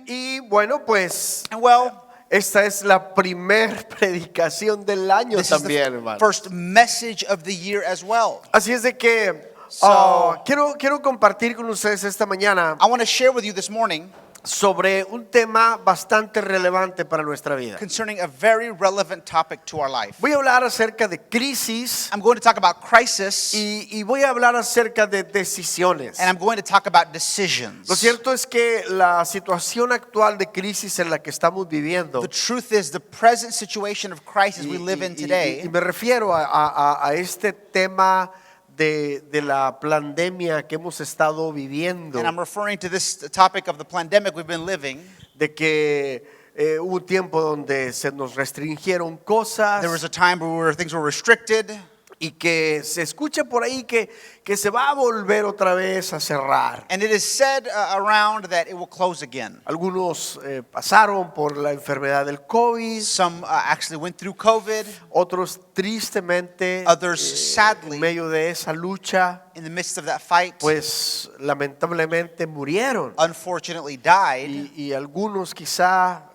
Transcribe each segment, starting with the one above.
Y bueno, pues And well, esta es la primer predicación del año this is también, the hermano. first message of the year as well. Así es de que So- quiero compartir con ustedes esta mañana I want to share with you this morning sobre un tema bastante relevante para nuestra vida. concerning a very relevant topic to our life. Voy a hablar acerca de crisis I'm going to talk about crisis y voy a hablar acerca de decisiones. and I'm going to talk about decisions. Lo cierto es que la situación actual de crisis en la que estamos viviendo, The truth is, the present situation of crisis we live in y today, me refiero a este tema de la pandemia que hemos estado viviendo, and I'm referring to this topic of the pandemic we've been living. de que hubo un tiempo donde se nos restringieron cosas There was a time where things were restricted, y que se escucha por ahí que se va a volver otra vez a cerrar. and it is said around that it will close again. Algunos pasaron por la enfermedad del COVID, Some actually went through COVID. otros tristemente Others sadly en medio de esa lucha In the midst of that fight, pues lamentablemente murieron. unfortunately died, Y algunos quizá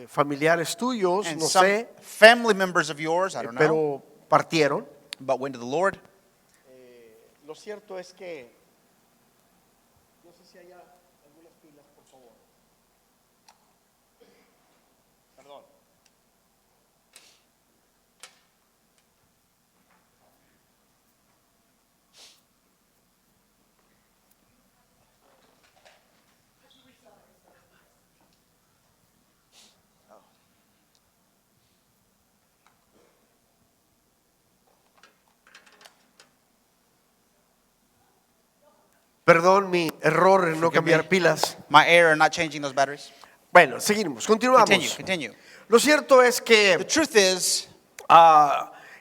familiares tuyos, and no some sé, family members of yours, I don't know, pero partieron. but went to the Lord. Lo cierto es que no sé si hay algunas pilas, por favor. Perdón. Perdón, mi error en no Forgive cambiar me. pilas. My error not changing those batteries. Bueno, seguimos, continuamos. Continue. Lo cierto es The que truth is,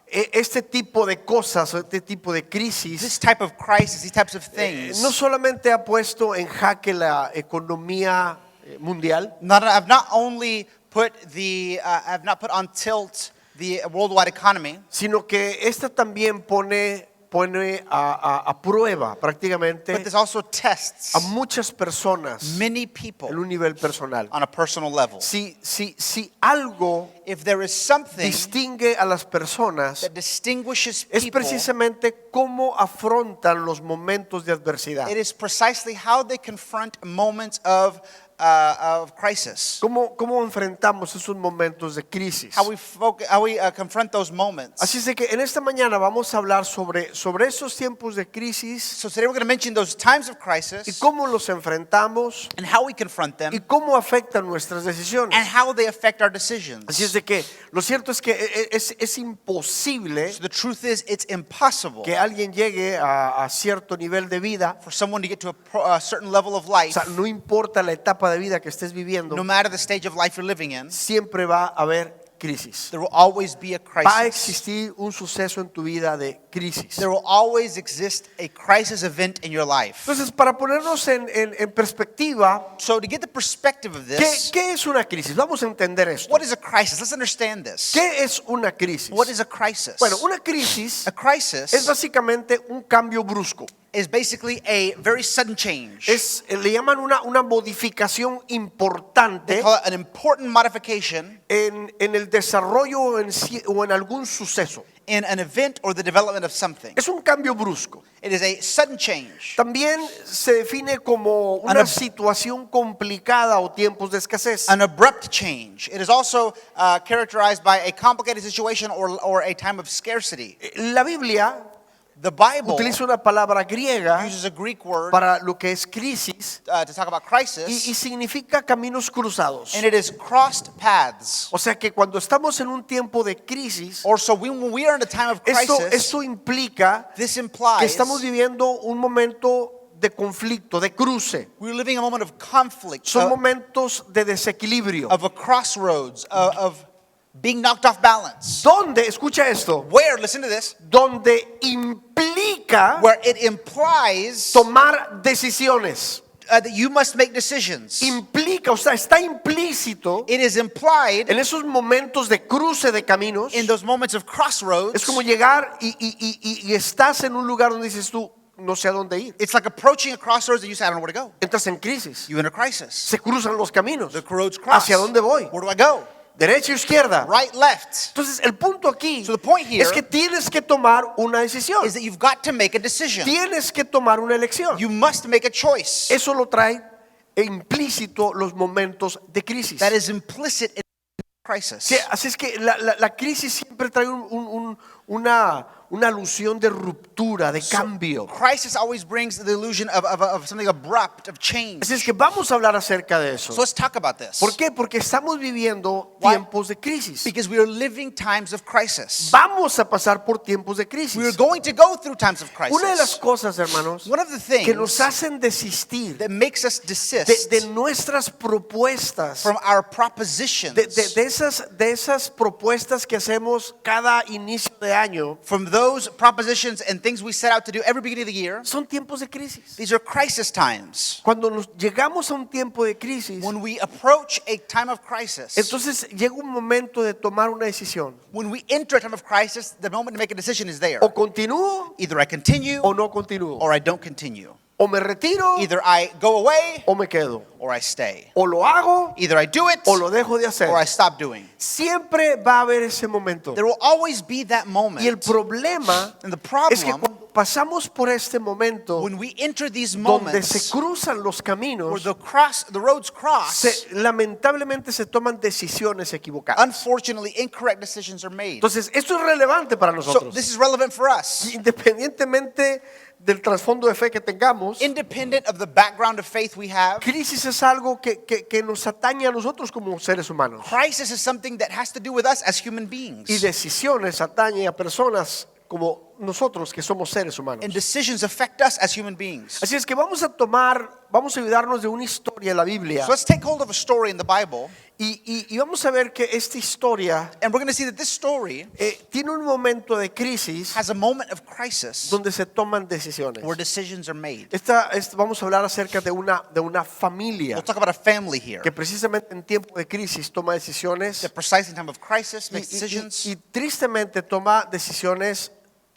este tipo de cosas, este tipo de crisis, this type of crisis, these types of things, no solamente ha puesto en jaque la economía mundial, have not only put have not put on tilt the worldwide economy, sino que esta también pone a prueba prácticamente but this also tests a muchas personas many en people un nivel personal. on a personal level. Si algo If there is something distingue a las personas, that distinguishes es people, precisamente cómo afrontan los momentos de adversidad. it is precisely how they confront moments of crisis. ¿Cómo enfrentamos esos momentos de crisis? How we confront those moments. Así es de que en esta mañana vamos a hablar sobre esos tiempos de crisis So today we're going to mention those times of y crisis cómo los enfrentamos and how we confront y them cómo afectan nuestras decisiones. and how they affect our decisions. Así es de que lo cierto es que es imposible So the truth is, it's impossible que alguien llegue a cierto nivel de vida, for someone to get to a certain level of o life, sea, no importa la etapa de vida que estés viviendo, no matter the stage of life you're living in, siempre va a haber crisis. there will always be a Va a crisis. existir un suceso en tu vida de crisis. There will always exist a crisis event in your life. Entonces, para ponernos en perspectiva, So to get the perspective of this, ¿qué es una crisis? Vamos a entender esto. what is a crisis? Let's understand this. ¿Qué es una crisis? What is a crisis? Bueno, una crisis A crisis es básicamente un cambio brusco. is basically a very sudden change. Le llaman una modificación They importante call it an important modification en el desarrollo o en algún suceso. in an event or the development of something. Es un cambio brusco. It is a sudden change. También se define como una situación complicada o tiempos de escasez. An abrupt change. It is also characterized by a complicated situation or a time of scarcity. La Biblia The Bible utiliza una palabra griega uses a Greek word para lo que es crisis to talk about crisis, y significa caminos cruzados. and it is crossed paths. O sea que cuando estamos en un tiempo de crisis, Or so when we are in a time of crisis, esto implica this que implies estamos viviendo un momento de conflicto, de cruce. we're living a moment of conflict, Son momentos de desequilibrio. of a crossroads, of being knocked off balance. Donde, escucha esto, Where, listen to this, donde implica where it implies tomar decisiones. that you must make decisions. Implica, o sea, está implícito It is implied en esos momentos de cruce de caminos. in those moments of crossroads. Es como llegar y estás en un lugar donde dices tú, no sé a dónde ir. It's like approaching a crossroads and you say, I don't know where to go. Entras en crisis. You enter crisis. Se cruzan los caminos. The roads cross. ¿Hacia dónde voy? Where do I go? Derecha o izquierda. Right, left. Entonces, el punto aquí So the point here es que tienes que tomar una decisión. is that you've got to make a decision. Tienes que tomar una elección. You must make a choice. Eso lo trae implícito los momentos de crisis. That is implicit in crisis. Sí, así es que la crisis siempre trae una alusión de ruptura, de cambio. Crisis always brings the illusion of something abrupt, of change. Así es que vamos a hablar acerca de eso. So let's talk about this. ¿Por qué? Porque estamos viviendo Why? tiempos de crisis. Because we are living times of crisis. Vamos a pasar por tiempos de We are crisis. going to go through times of crisis. Una de las cosas, hermanos, One of the things que nos hacen desistir that makes us desist de nuestras propuestas, from our propositions, de esas propuestas que hacemos cada inicio de año, from those propositions and things we set out to do every beginning of the year, son tiempos de crisis. these are crisis times. Cuando llegamos a un tiempo de crisis, When we approach a time of crisis, entonces llega un momento de tomar una decisión. when we enter a time of crisis, the moment to make a decision is there. O continúo Either I continue o no continúo. or I don't continue. O me retiro Either I go away o me quedo. or I stay. O lo hago Either I do it o lo dejo de hacer. or I stop doing. Siempre va a haber ese momento. There will always be that moment. Y el problema And the es que problem, cuando pasamos por este momento when we enter these donde se moments cruzan los where caminos, the roads cross, lamentablemente se toman decisiones equivocadas. unfortunately, incorrect decisions are made. Entonces, esto es relevante para So nosotros. this is relevant for us. Independientemente del trasfondo de fe que tengamos, Independent of the background of faith we have, crisis es algo que nos atañe a nosotros como seres humanos. crisis is something that has to do with us as human beings. Y decisiones atañen a personas como nosotros que somos seres humanos. And decisions affect us as human beings. Así es que vamos a ayudarnos de una historia en la Biblia. So let's take hold of a story in the Bible, Y vamos a ver que esta historia and we're going to see that this story tiene un momento de crisis has a moment of crisis donde se toman decisiones. where decisions are made. Vamos a hablar acerca de una familia We'll talk about a family here que precisamente en tiempo de crisis toma decisiones that precisely in time of crisis makes y decisions tristemente toma decisiones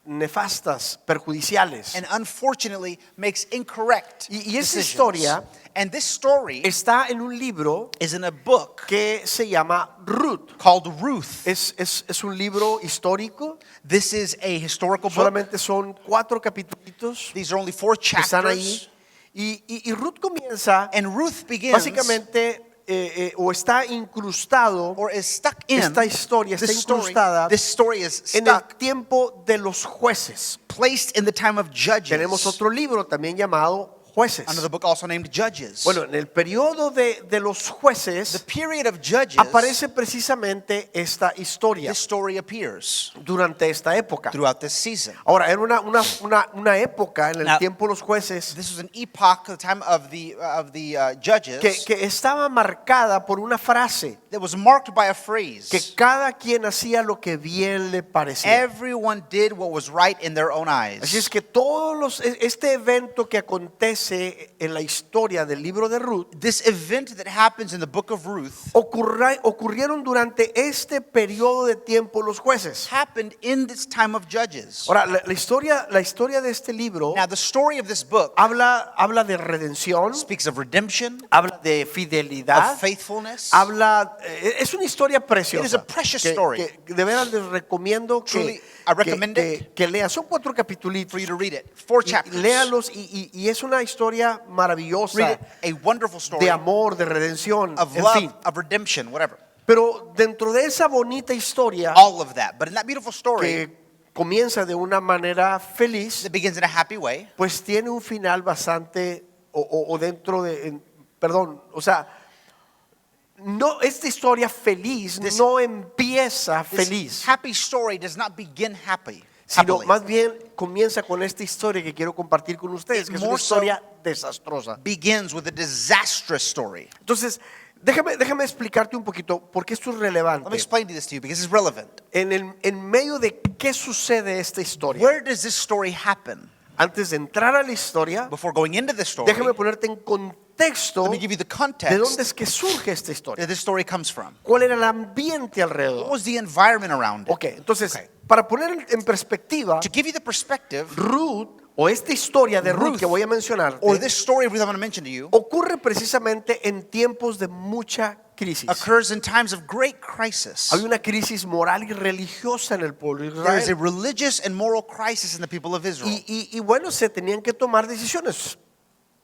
nefastas, perjudiciales. and unfortunately makes incorrect Y esa decisions. historia And this story está en un libro is in a book que se llama Ruth. called Ruth. Es un libro histórico, This is a historical book. solamente son 4 capítulos These are only 4 que están ahí. chapters. Y Ruth comienza And Ruth begins, básicamente o está incrustado or is stuck in, esta historia, está this story, incrustada this story is en el stuck, tiempo de los jueces. placed in the time of Judges. Tenemos otro libro también llamado Jueces. Another book also named Judges. Bueno, en el periodo de los The jueces period of Judges, aparece precisamente esta historia this story appears durante esta época. throughout this season. Ahora, era una época en el Now, tiempo de los jueces This was an epoch, the time of the Judges, que estaba marcada por una frase that was marked by a phrase. que cada quien hacía lo que bien le parecía. Everyone did what was right in their own eyes. Así es que este evento que acontece en la historia del libro de Ruth This event that happens in the book of Ruth ocurrieron durante este periodo de tiempo los jueces. happened in this time of Judges. Ahora, la historia de este libro Now, the story of this book habla de redención, speaks of redemption, habla de fidelidad, of faithfulness. es una historia preciosa. It is a precious que- story. que de veras les recomiendo Truly, I recommend que lean. Son 4 capítulos. for you to read it. 4 chapters. Léalos y es una historia maravillosa Read it. A wonderful story de amor, de redención, of en love, fin. of redemption, whatever. Pero dentro de esa bonita historia All of that. But in that beautiful story que comienza de una manera feliz, that begins in a happy way, pues tiene un final bastante o dentro de perdón, o sea, no, esta historia feliz This- no empieza this feliz, happy story does not begin happy. sino happily. más bien comienza con esta historia que quiero compartir con ustedes, It que es una more so historia desastrosa. begins with a disastrous story. Entonces, déjame explicarte un poquito porque esto es Let me relevante. explain this to you because it's relevant. En medio de qué sucede esta historia, Where does this story happen? antes de entrar a la historia, Before going into this story, déjame ponerte en contexto contexto Let me give you the de context dónde es que surge esta that historia. this story comes from. ¿Cuál era el ambiente What alrededor? was the environment around it? Ok, entonces, Okay. para poner en perspectiva, To give you the perspective, Ruth, o esta historia de Ruth Ruth, que voy a mencionar, or this story of Ruth I'm going to mention to you, ocurre precisamente en tiempos de mucha crisis. occurs in times of great crisis. Hay una crisis moral y religiosa en el pueblo de There is a Israel. religious and moral crisis in the people of Israel. Y bueno, se tenían que tomar decisiones.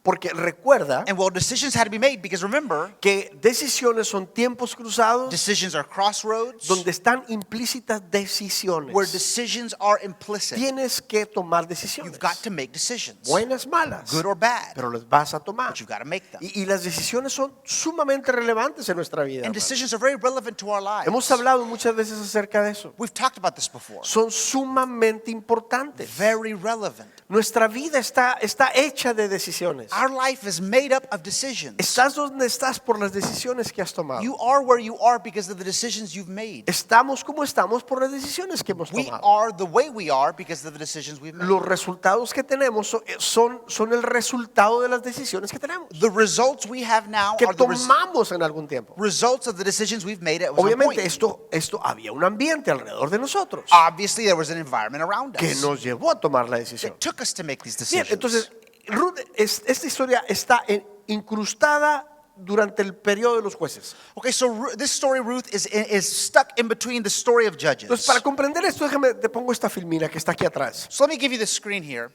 Porque recuerda And well, decisions had to be made because remember, que decisiones son tiempos cruzados decisions are crossroads donde están implícitas decisiones. where decisions are implicit. Tienes que tomar decisiones. You've got to make decisions, Buenas, malas. good or bad, Pero las vas a tomar. but you've got to make them. Y las decisiones son sumamente relevantes en nuestra vida. And hermano. decisions are very relevant to our lives. Hemos hablado muchas veces acerca de eso. We've talked about this before. Son sumamente importantes. Very relevant. Nuestra vida está hecha de decisiones. Our life is made up of decisions. Estás donde estás por las decisiones que has tomado. You are where you are because of the decisions you've made. Estamos como estamos por las decisiones que hemos We tomado. are the way we are because of the decisions we've made. Los resultados que tenemos son el resultado de las decisiones que tenemos, The results we have now que are the tomamos en algún tiempo. results of the decisions we've made at one Obviamente point. esto había un ambiente alrededor de nosotros Obviously, there was an environment around que us nos llevó a tomar la decisión. that took us to make these Bien, decisions. entonces Ruth, esta historia está incrustada durante el periodo de los jueces. Okay, so this story, Ruth, is stuck in between the story of Judges. Entonces, para comprender esto, te pongo esta filmina que está aquí atrás. So let me give you the screen here.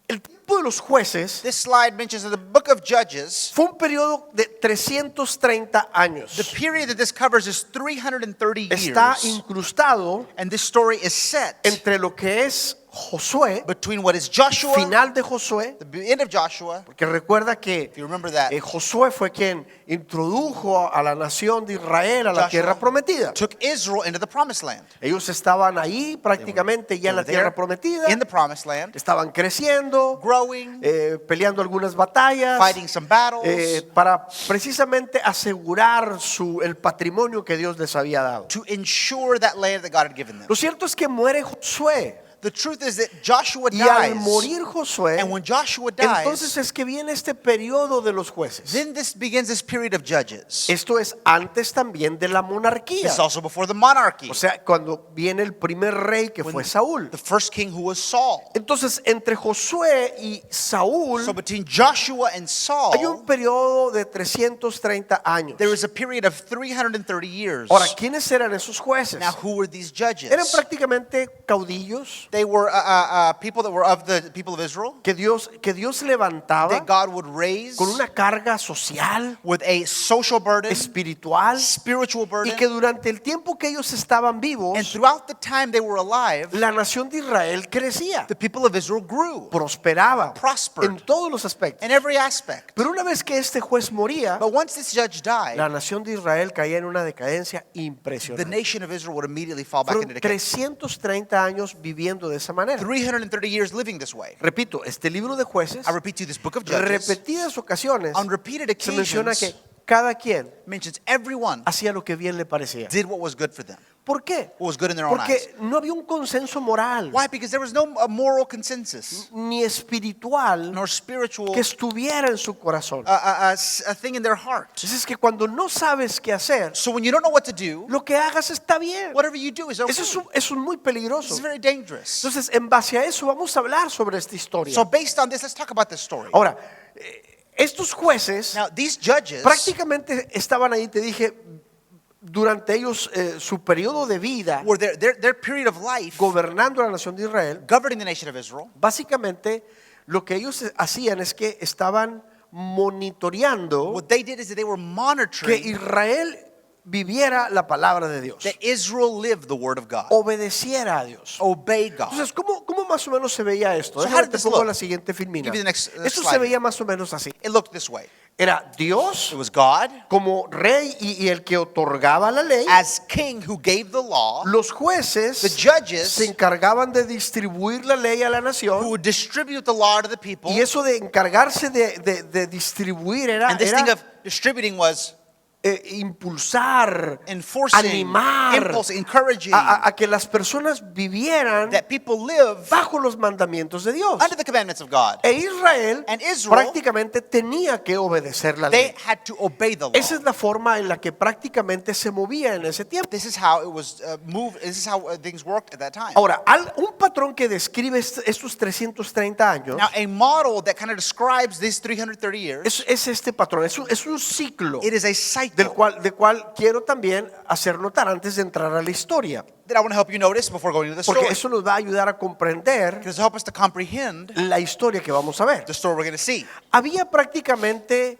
El tiempo de los jueces This slide mentions that the book of Judges, fue un periodo de 330 años. the period that this covers is 330 Está years. incrustado And this story is set entre lo que es Josué, between what is Joshua, final de Josué, the end of Joshua. porque recuerda que If you remember that, Josué fue quien introdujo a la nación de Israel a la Joshua tierra prometida. took Israel into the promised land. Ellos estaban ahí prácticamente ya en la They were tierra prometida, in the promised land, estaban creciendo, growing, peleando algunas batallas, fighting some battles, para precisamente asegurar el patrimonio que Dios les había dado. to ensure that land that God had given them. Lo cierto es que muere Josué. The truth is that Joshua Y al dies, morir Josué, and when Joshua dies, entonces es que viene este periodo de los jueces. then this begins this period of Judges. Esto es antes también de la monarquía. It's also before the monarchy, O sea, cuando viene el primer rey que fue Saúl. the first king who was Saul. Entonces, entre Josué y Saúl So between Joshua and hay un Saul, periodo de 330 años. there is a period of 330 years. Ahora, ¿quiénes eran esos jueces? Now, who were these judges? Eran prácticamente caudillos They were people that were of the people of Israel que Dios levantaba that God would raise con una carga social, with a social burden, espiritual, spiritual y burden, que durante el tiempo que ellos estaban vivos, and throughout the time they were alive, la nación de Israel crecía, the people of Israel grew prosperaba prospered. en todos los aspectos. in every aspect. Pero una vez que este juez moría, But once this judge died, la nación de Israel caía en una decadencia the impresionante. nation of Israel would immediately fall back Fueron into decay. 330 años viviendo de esa manera. 330 years living this way. Repito, este libro de jueces, I repeat to you, this book of Judges, repetidas ocasiones, on repeated se menciona occasions, que cada quien mentions everyone hacía lo que bien le parecía. did what was good for them, ¿Por qué? what was good in their own eyes. Porque no había un consenso moral Why? Because there was no moral consensus ni espiritual nor spiritual que estuviera en su corazón. a thing in their heart. Entonces es que cuando no sabes qué hacer, So when you don't know what to do, lo que hagas está bien. whatever you do is okay. Eso es muy This peligroso. is very dangerous. Entonces, en base a eso vamos a hablar sobre esta historia. So based on this, let's talk about this story. Ahora, estos jueces Now, these judges, prácticamente estaban ahí, te dije, durante ellos su periodo de vida were their period of life gobernando a la nación de Israel. governing the nation of Israel. Básicamente, lo que ellos hacían es que estaban monitoreando What they did is that they were que monitoring Israel viviera la palabra de Dios, that Israel lived the word of God, obedeciera a Dios. obey God. Entonces, ¿cómo más o menos se veía esto? So how Déjame did te this pongo look? la siguiente filmina. Give me the next, Esto slide se veía here. más o menos así. It looked this way. Era Dios It was God como rey y el que otorgaba la ley. as king who gave the law, Los jueces the judges se encargaban de distribuir la ley a la who nación. would distribute the law to the people. Y eso de encargarse de distribuir And this era thing of distributing was impulsar, enforcing, animar impulse, encouraging a que las personas vivieran that people live bajo los mandamientos de Dios. under the commandments of God. E Israel And Israel, prácticamente tenía que obedecer la they ley. had to obey the law. Esa es la forma en la que prácticamente se movía en ese tiempo. This is how it was moved. This is how things worked at that time. Ahora, un patrón que describe estos 330 años Now, a model that kind of describes these 330 years, es este patrón, es un ciclo it is a cycle del cual quiero también hacer notar antes de entrar a la historia, that I want to help you notice before going into the porque story. eso nos va a ayudar a comprender Because it'll help us to comprehend la historia que vamos a ver. the story we're going to see. Había prácticamente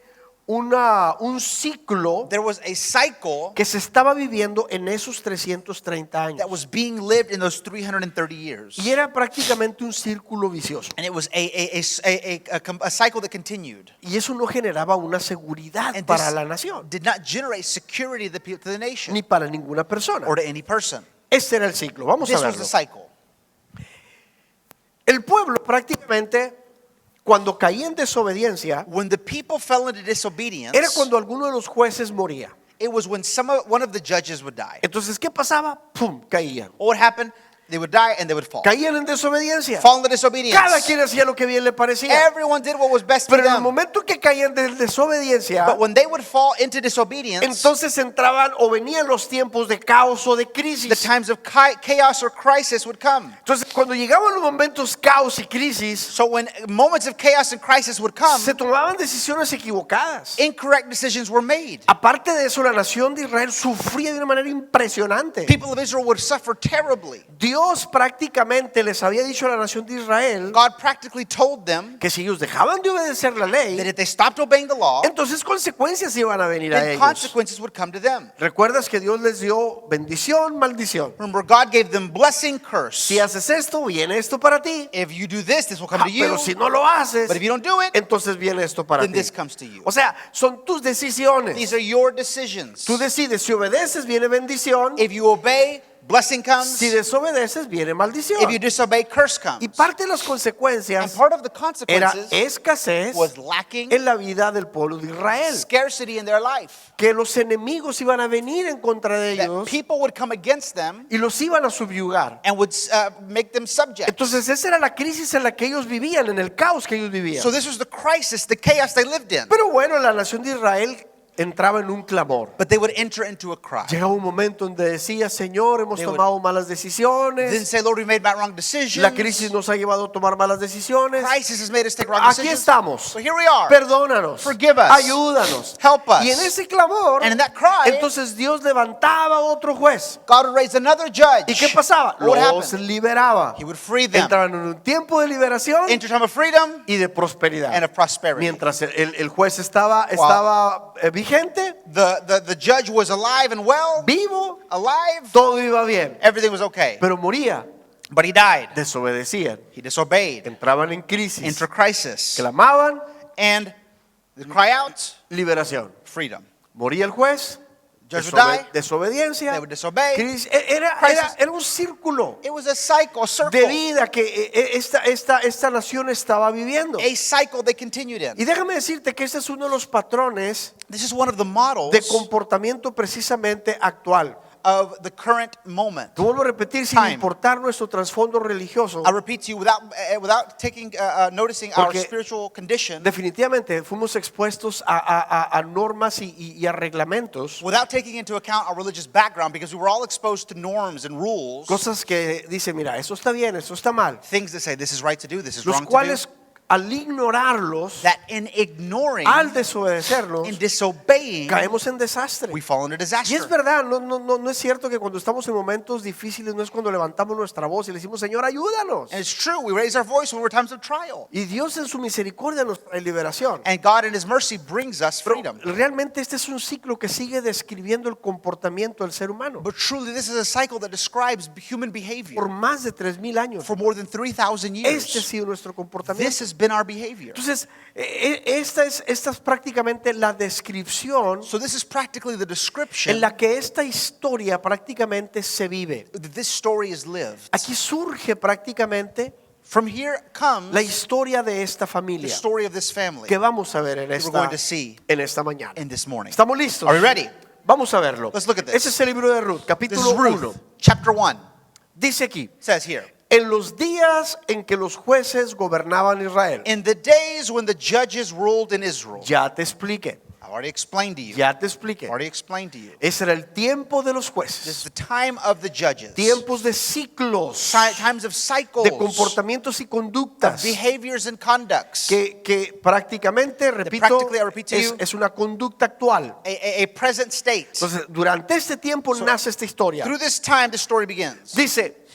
un ciclo There was a cycle que se estaba viviendo en esos 330 años. that was being lived in those 330 years. Y era prácticamente un círculo vicioso. And it was a cycle that continued. Y eso no generaba una seguridad And para this la nación, did not generate security to the nation ni para ninguna persona. or to any person. Este era el ciclo. Vamos a This was verlo. the cycle. El pueblo prácticamente, cuando caía en desobediencia, When the people fell into disobedience, era cuando alguno de los jueces moría. it was when one of the judges would die. Entonces, ¿qué pasaba? ¡Pum! Caían. What would happen? They would die and they would fall. Caían en desobediencia. Fall into disobedience. Cada quien hacía lo que bien le parecía. Everyone did what was best for Pero en el them. momento que caían de desobediencia, But when they would fall into disobedience, entonces entraban o venían los tiempos de caos o de the crisis. times of chaos or crisis would come. Entonces, cuando llegaban los momentos caos y crisis, So when moments of chaos and crisis would come, se tomaban decisiones equivocadas. incorrect decisions were made. Aparte de eso, la nación de Israel sufría de una manera impresionante. People of Israel would suffer terribly. Dios prácticamente les había dicho a la nación de Israel God practically told them que si ellos dejaban de obedecer la that ley, if they stopped obeying the law, entonces consecuencias iban a venir a then ellos. consequences would come to them. ¿Recuerdas que Dios les dio bendición, maldición? Remember, God gave them blessing, curse. Si haces esto, viene esto para ti. If you do this, this will come Ah, to you. pero si no lo haces, But if you don't do it, entonces viene esto para then ti. this comes to you. O sea, son tus decisiones. These are your decisions. Tú decides, si obedeces viene bendición, If you obey, blessing comes. si desobedeces viene maldición. If you disobey, curse comes. Y parte de las And consecuencias part of the era consequences escasez was lacking en la vida del pueblo de Israel, scarcity in their life. que los enemigos iban a venir en contra de That ellos people would come against them y los iban a subyugar. and would make them subject. Entonces esa era la crisis en la que ellos vivían, en el caos que ellos vivían. So this was the crisis, the chaos they lived in. Pero bueno, la nación de Israel entraba en un clamor. But they would enter into a cry. Llegaba un momento donde decía, Señor, hemos They would- tomado malas Then decisiones, say, Lord, we made wrong decisions. la crisis nos ha llevado a tomar malas decisiones. Crisis has made us take wrong Aquí decisions. estamos. So here we are. Perdónanos, Forgive us. ayúdanos. Help us. Y en ese clamor, And in that cry, entonces Dios levantaba otro juez. God would raise another judge. ¿Y qué pasaba? What would Los happen? liberaba. He would free them. Entraban en un tiempo de liberación Enter time of freedom y de prosperidad. and of prosperity. Mientras el juez estaba vigente, The judge was alive and well, vivo, alive, todo iba bien. everything was okay. Pero moría, But he died. desobedecían, He disobeyed. entraban en crisis, Enter crisis. clamaban, And the cry out, liberación. freedom. Moría el juez, Judge would die. desobediencia, They would disobey. crisis. Crisis. Era un círculo It was a cycle, a circle. de vida que esta nación estaba viviendo. A cycle they continued in. Y déjame decirte que este es uno de los patrones This is one of the models de comportamiento precisamente actual. of the current moment. Te vuelvo a repetir, sin Time. importar nuestro trasfondo religioso, I repeat to you, without taking, noticing our Porque spiritual condition, definitivamente fuimos expuestos a normas y a reglamentos, without taking into account our religious background, because we were all exposed to norms and rules, cosas que dicen, mira, eso está bien, eso está mal, things that say this is right to do, this is los wrong to cuales do, al ignorarlos, that in ignoring, al desobedecerlos, in disobeying, caemos en desastre. we fall into Y es disaster. verdad, no es cierto que cuando estamos en momentos difíciles no es cuando levantamos nuestra voz y le decimos, Señor, ayúdanos. And it's true, we raise our voice when we're times of trial. Y Dios en su misericordia nos trae liberación. And God in His mercy brings us Pero freedom. realmente este es un ciclo que sigue describiendo el comportamiento del ser humano But truly, this is a cycle that describes human por behavior más de 3,000 años. for more than 3,000 Este ha years. sido nuestro comportamiento. This has been our behavior. Entonces, esta es prácticamente la descripción So this is practically the en description la que esta historia prácticamente se vive. that this story is lived. Aquí surge prácticamente From here comes la historia de esta the familia story of this family que vamos a ver we're en going to see esta mañana. in this morning. ¿Estamos listos? Are we ready? Vamos a verlo. Let's look at this. Ese es el libro de Ruth, This capítulo is 1. Ruth, chapter 1. Dice aquí, It says here, en los días en que los jueces gobernaban Israel. in the days when the judges ruled in Israel. Ya te expliqué, I've already explained to you. ya te expliqué. Already explained to you. Ese era el tiempo de los This is jueces. the time of the judges. Tiempos de ciclos, Times of cycles, de comportamientos y conductas. behaviors and conducts. Que prácticamente, repito, practically, I repeat to you, es una conducta actual. A present state. Entonces, durante este tiempo nace esta historia. Through this time, the story begins. Dice,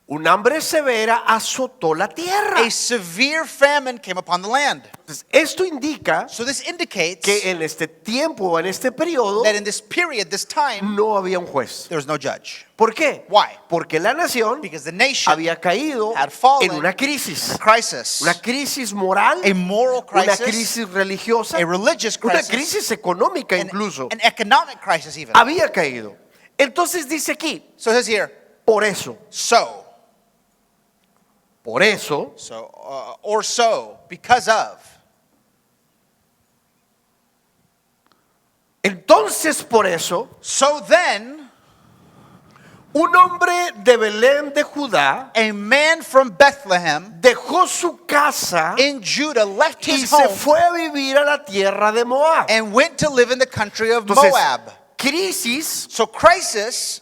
un hambre severa azotó la tierra. A severe famine came upon the land. Entonces, esto indica So this indicates que en este tiempo o en este periodo that in this period, this time, no había un juez. there was no judge. ¿Por qué? Why? Porque la nación Because the nation había caído had fallen en una crisis. crisis, Una crisis moral, a moral una crisis, crisis religiosa, a religious una crisis, crisis económica an, incluso. an economic crisis even. Había caído. Entonces dice aquí, So it says here, por eso, because of. entonces por eso, So then, un hombre de Belén de Judá a man from Bethlehem dejó su casa in Judah left y his se home fue a vivir a la tierra de Moab. and went to live in the country of Entonces, Moab. crisis So crisis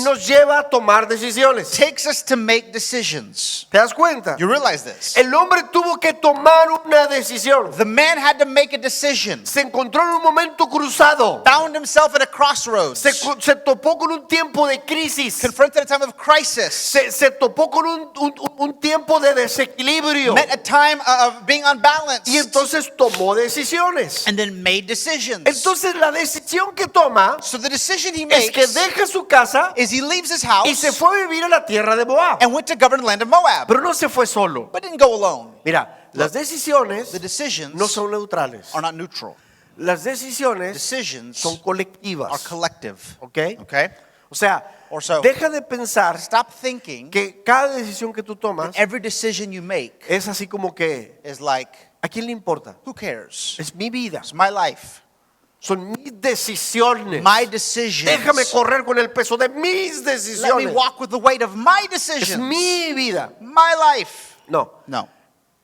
nos lleva a tomar decisiones. takes us to make decisions. ¿Te das cuenta? You realize this? El hombre tuvo que tomar una decisión. The man had to make a decision. Se encontró en un momento cruzado. Found himself at a crossroads. Se topó con un tiempo de crisis. Confronted a time of crisis. Se topó con un tiempo de desequilibrio. Met a time of being unbalanced. Y entonces tomó decisiones. And then made decisions. Entonces la decisión que toma So the decision he es que makes deja su casa is he leaves his house y se fue a vivir a la tierra de Moab. and went to govern the land of Moab. Pero no se fue solo. But didn't go alone. Mira, las decisiones The decisions no son neutrales. are not neutral. Las decisiones Decisions son are colectivas. collective. ¿Ok? Okay? O sea, Or so. deja de pensar Stop thinking que cada decisión que tú tomas every decision you make es así como que, is like, ¿a quién le importa? who cares? Es mi vida, It's my life. son mis decisiones. My decisions. Déjame correr con el peso de mis Let me decisiones. walk with the weight of my Es decisions. mi vida. My life. No, No,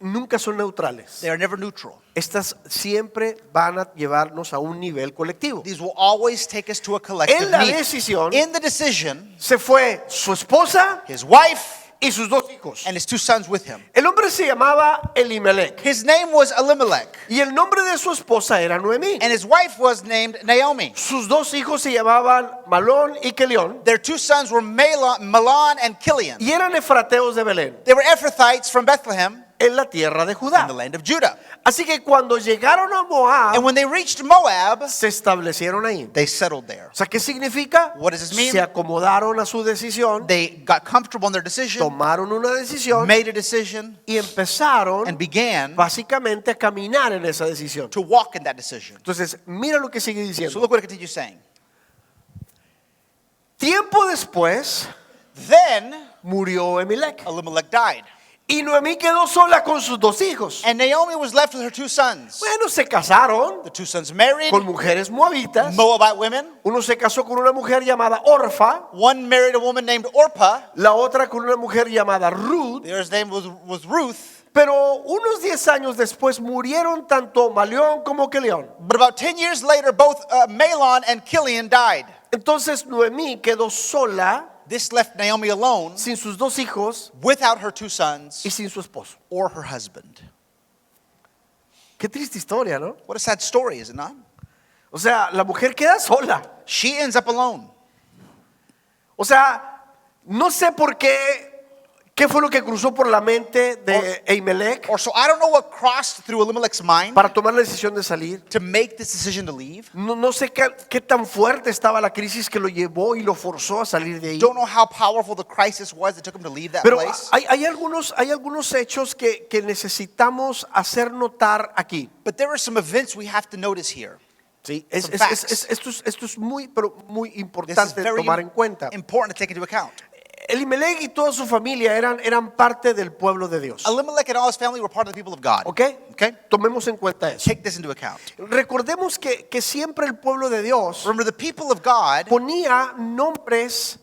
nunca son neutrales. they are never neutral. Estas siempre van a llevarnos a un nivel colectivo. These will always take us to a collective En la need. decisión In the decision, se fue su esposa his wife y sus dos hijos. and his two sons with him. El hombre se llamaba Elimelech His name was Elimelech, y el nombre de su esposa era Noemí. and his wife was named Naomi. Sus dos hijos se llamaban Malón y Kelión Their two sons were Mahlon and Kilian. y eran efrateos de Belén They were Ephrathites from Bethlehem en la tierra de in Judá. the land of Judah. Así que cuando llegaron a And Moab when they reached Moab, se establecieron ahí. they settled there. O sea, ¿qué significa? What does this mean? Se acomodaron a su decisión, They got comfortable in their decision, tomaron una decisión made a decision, y empezaron and began básicamente a caminar en esa decisión. to walk in that decision. Entonces, mira lo que sigue So diciendo. look what it continues saying. Tiempo después Then murió Elimelech Elimelech died, y Noemí quedó sola con sus dos hijos. and Naomi was left with her two sons. Bueno, se casaron The two sons married con mujeres moabitas. Moabite women. Uno se casó con una mujer llamada Orfa, One married a woman named Orpah. la otra con una mujer llamada Ruth. The other's name was Ruth. Pero unos 10 años después murieron tanto Malión como Kelión. But about 10 years later, both Mahlon and Kilian died. Entonces Noemí quedó sola, This left Naomi alone sin sus dos hijos without her two sons y sin su esposo. or her husband. Qué triste historia, ¿no? What a sad story, is it not? O sea, la mujer queda sola. She ends up alone. O sea, no sé por qué fue lo que cruzó por la mente de Elimelech Or so I don't know what crossed through Elimelech's mind para tomar la decisión de salir. to make this decision to leave. No sé qué tan fuerte estaba la crisis que lo llevó y lo forzó a salir de ahí. Don't know how powerful the crisis was that took him to leave that Pero place. hay algunos hechos que necesitamos hacer notar aquí. But there are some events we have to notice here. ¿Sí? Some facts. Esto es muy, pero muy This is importante very tomar en cuenta. important to take into account. Elimelech y toda su familia eran parte del pueblo de Dios. Elimelech and all his family were part of the people of God. ¿Ok? Okay? Tomemos en cuenta eso. Take this into account. Recordemos que siempre el pueblo de Dios Remember, the people of God ponía nombres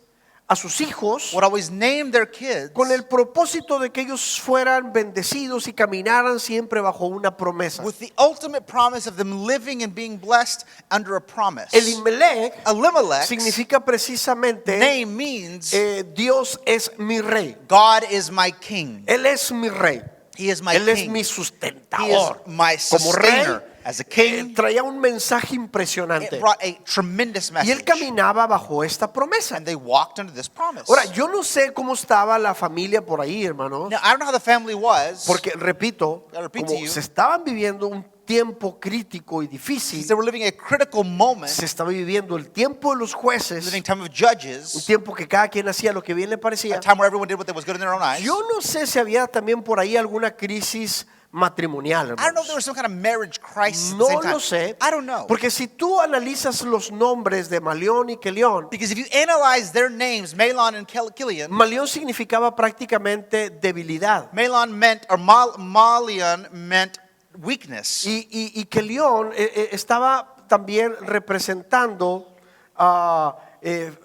a sus hijos would always name their kids con el propósito de que ellos fueran bendecidos y caminaran siempre bajo una promesa. with the ultimate promise of them living and being blessed under a promise. Elimelech Elimelech's significa precisamente name means Dios es mi rey. God is my king. Él es mi rey. He is my Él es king. mi He is sustentador. my Como rey, sustainer. As a king, traía un mensaje it impresionante. brought a tremendous Y él message. caminaba bajo esta promesa. And they walked under this promise. Ahora, yo no sé cómo estaba la familia por ahí, hermanos. Now, I don't know how the family was. Porque, repito, I repeat como to you, se estaban viviendo un tiempo crítico y difícil, since they were living a critical moment, se estaba viviendo el tiempo de los jueces, living time of un judges, tiempo que cada quien hacía lo que bien le a parecía. time where everyone did what was good in their own eyes. Yo no sé si había también por ahí alguna crisis matrimonial, I don't know if there hermanos. was some kind of marriage crisis at the No same time. lo sé, I don't know. porque si tú analizas los nombres de Malión y Kelión, Because if you analyze their names, Mahlon and Kilian, Malión significaba prácticamente debilidad Mahlon meant, or Malion meant weakness. y Kelión estaba también representando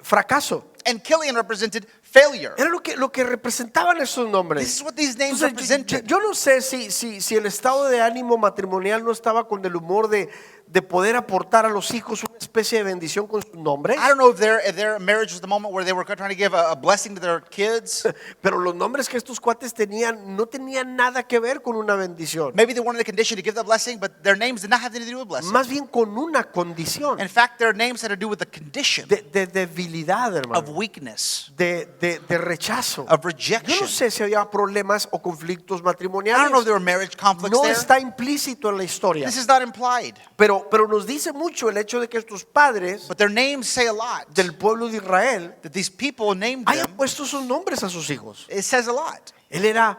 fracaso. And Kilian represented failure. Era lo que representaban esos nombres. This is what these names Entonces, represented. yo no sé si el estado de ánimo matrimonial no estaba con el humor de poder aportar a los hijos una especie de bendición con sus nombres, I don't know if their marriage was the moment where they were trying to give a blessing to their kids. pero los nombres que estos cuates tenían no tenían nada que ver con una bendición, Maybe they wanted the condition to give the blessing, but their names did not have anything to do with blessing. más bien con una condición In fact, their names had to do with the condition de debilidad, of hermano, weakness, de rechazo. of Yo rejection. no sé si había problemas o conflictos I don't know if matrimoniales. there were marriage conflicts No there. está implícito en la historia, This is not implied. pero nos dice mucho el hecho de que estos padres But their names say a lot. del pueblo de Israel That these people named hayan them, puesto sus nombres a sus hijos. it says a lot. Él era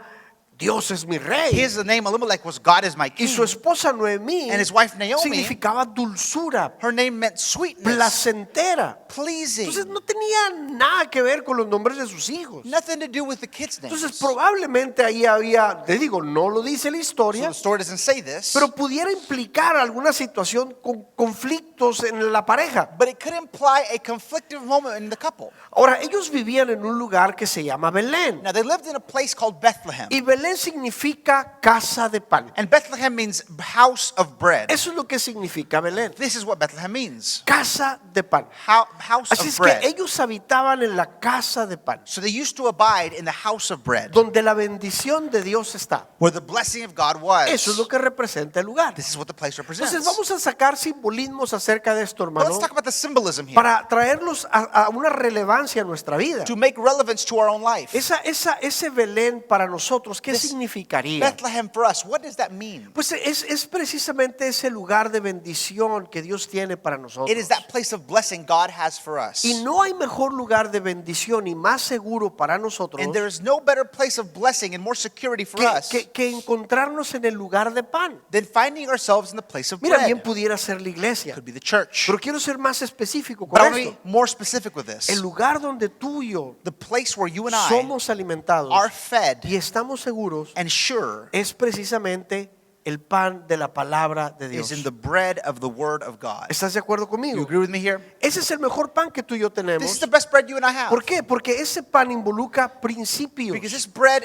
Dios es mi rey. His name Elimelech was God is my Y king. su esposa Noemí And his wife Naomi, significaba dulzura, her name meant sweetness, placentera. pleasing. Entonces no tenía nada que ver con los nombres de sus hijos. Nothing to do with the kids' names. Entonces probablemente ahí había, te digo, no lo dice la So historia, the story doesn't say this, pero pudiera implicar alguna situación con conflictos en la pareja. but it could imply a conflictive moment in the couple. Ahora, ellos vivían en un lugar que se llama Belén. Now they lived in a place called Bethlehem. Y Belén significa casa de pan. And Bethlehem means house of bread. Eso es lo que significa Belén. This is what Bethlehem means. Casa de pan. House Así of es que bread. ellos habitaban en la casa de pan, So they used to abide in the house of bread, donde la bendición de Dios está. where the blessing of God was. Eso es lo que representa el lugar. This is what the place represents. Entonces vamos a sacar simbolismos acerca de esto, But hermano, let's talk about the symbolism here para traerlos a una relevancia a nuestra vida. to make relevance to our own life. Ese Belén para nosotros, ¿qué This significaría? Bethlehem for us, what does that mean? Pues es precisamente ese lugar de bendición que Dios tiene para nosotros. It is that place of blessing God has for us. Y no hay mejor lugar de bendición y más seguro para nosotros And there is no better place of blessing and more security for us que encontrarnos en el lugar de pan. than finding ourselves in the place of Mira, bread. bien pudiera ser la iglesia, Could be the church. pero quiero ser más específico But I con want to esto. be more specific with this. El lugar donde tú y yo The place where you and I somos alimentados are fed y estamos seguros and sure es precisamente el pan de la palabra de Dios. is in the bread of the word of God. ¿Estás de acuerdo You conmigo? agree with me here? Ese es el mejor pan que tú y yo This tenemos. is the best bread you and I have. ¿Por qué? Porque ese pan involucra principios, Because this bread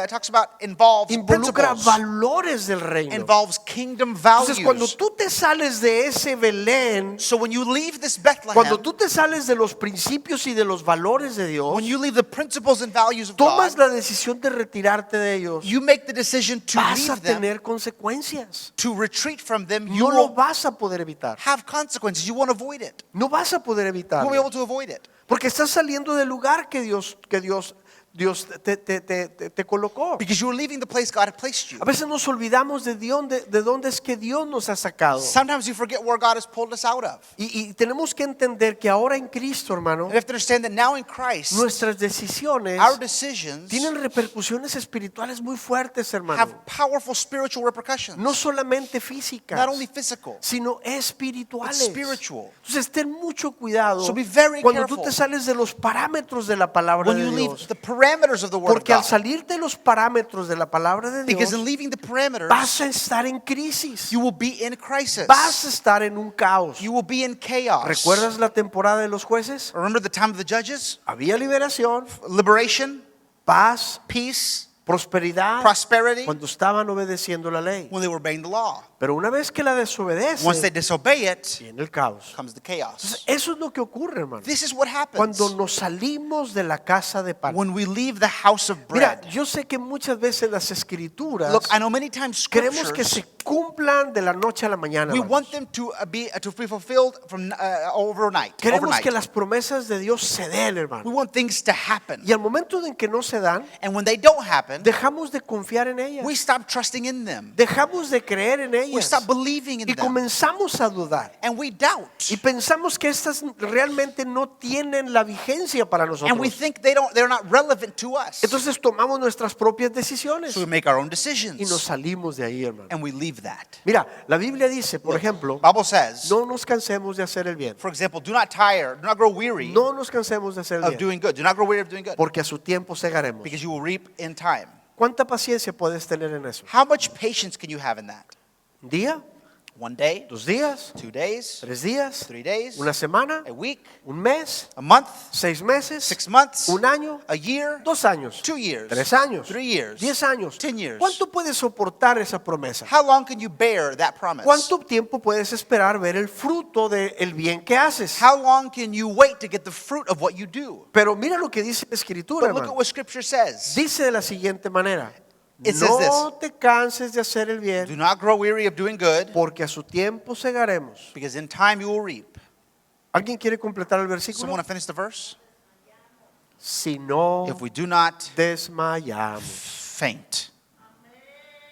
talks about involves involucra principles, valores del reino. involves kingdom Entonces, cuando values. tú te sales de ese Belén, So when you leave this cuando Bethlehem, tú te sales de los principios y de los valores de Dios, when you leave the principles and values of tomas God, la decisión de retirarte de ellos, you make the decision to vas a leave them, tener consecuencias. to retreat from them. You No lo will vas a poder evitar. have consequences. You won't avoid it. No vas a poder You evitarlo. won't be able to avoid it. Porque estás saliendo del lugar que Dios Dios te colocó. Because you were leaving the place God had placed you. A veces nos olvidamos de dónde es que Dios nos ha sacado. Sometimes you forget where God has pulled us out of. Y tenemos que entender que ahora en Cristo, hermano, And you have to understand that now in Christ, nuestras decisiones our decisions tienen repercusiones espirituales muy fuertes, hermano. have powerful spiritual repercussions. No solamente físicas, Not only physical, sino but espirituales. spiritual. Entonces ten mucho cuidado So be very cuando tú careful te sales de los parámetros de la palabra When de you leave Dios. the parameters of the Word of Porque al God. salir de los parámetros de la palabra de Because Dios, in leaving the parameters, vas a estar en crisis. you will be in crisis. Vas a estar en un caos. You will be in chaos. ¿Recuerdas la temporada de los jueces? Remember the time of the judges? Había liberación, Liberation, paz, peace, prosperidad, prosperity, cuando estaban obedeciendo la ley. when they were obeying the law. Pero una vez que la desobedece, Once they disobey it, viene el caos. comes the chaos. Entonces, eso es lo que ocurre, hermano. This is what happens Cuando nos salimos de la casa de pan. when we leave the house of Mira, bread. yo sé que muchas veces las escrituras Look, I know many times queremos que se scriptures, cumplan de la noche a la mañana. we hermanos. want them to be fulfilled from overnight. Queremos que las promesas de Dios se den, We hermano. want things to happen. Y al momento en que no se dan, And when they don't happen, dejamos de confiar en ellas. we stop trusting in them. Dejamos de creer en We ellas. stop believing in Y them. comenzamos a dudar. And we doubt. Y pensamos que estas realmente no tienen la vigencia para And we nosotros. think they're not relevant to us. Entonces tomamos nuestras propias decisiones So we make our own y nos decisions. salimos de ahí, hermano. And we leave that. Mira, la Biblia dice, por ejemplo, Bible says, no nos cansemos de hacer el bien. for example, do not tire, do not grow weary No nos cansemos de hacer el of bien, doing good. Do not grow weary of doing good. porque a su tiempo segaremos. Because you will reap in time. ¿Cuánta paciencia puedes tener en eso? How much patience can you have in that? ¿Un día? 1 day, 2 días, 2 days, 3 días, 3 days, una semana, a week, un mes, a month, 6 meses, 6 months, un año, a year, 2 años, 2 years, 3 años, 3 years, 10 años. 10 years. ¿Cuánto puedes soportar esa promesa? How long can you bear that promise? ¿Cuánto tiempo puedes esperar ver el fruto del bien que haces? How long can you wait to get the fruit of what you do? Pero mira lo que dice la Escritura, But look at hermano. what Scripture says. Dice de la siguiente manera: It says no te canses de hacer el Do bien, not grow weary of doing good, porque a su tiempo segaremos. because in time you will reap. ¿Alguien quiere completar el Someone versículo? want to finish the verse? Si no If we do not desmayamos, faint,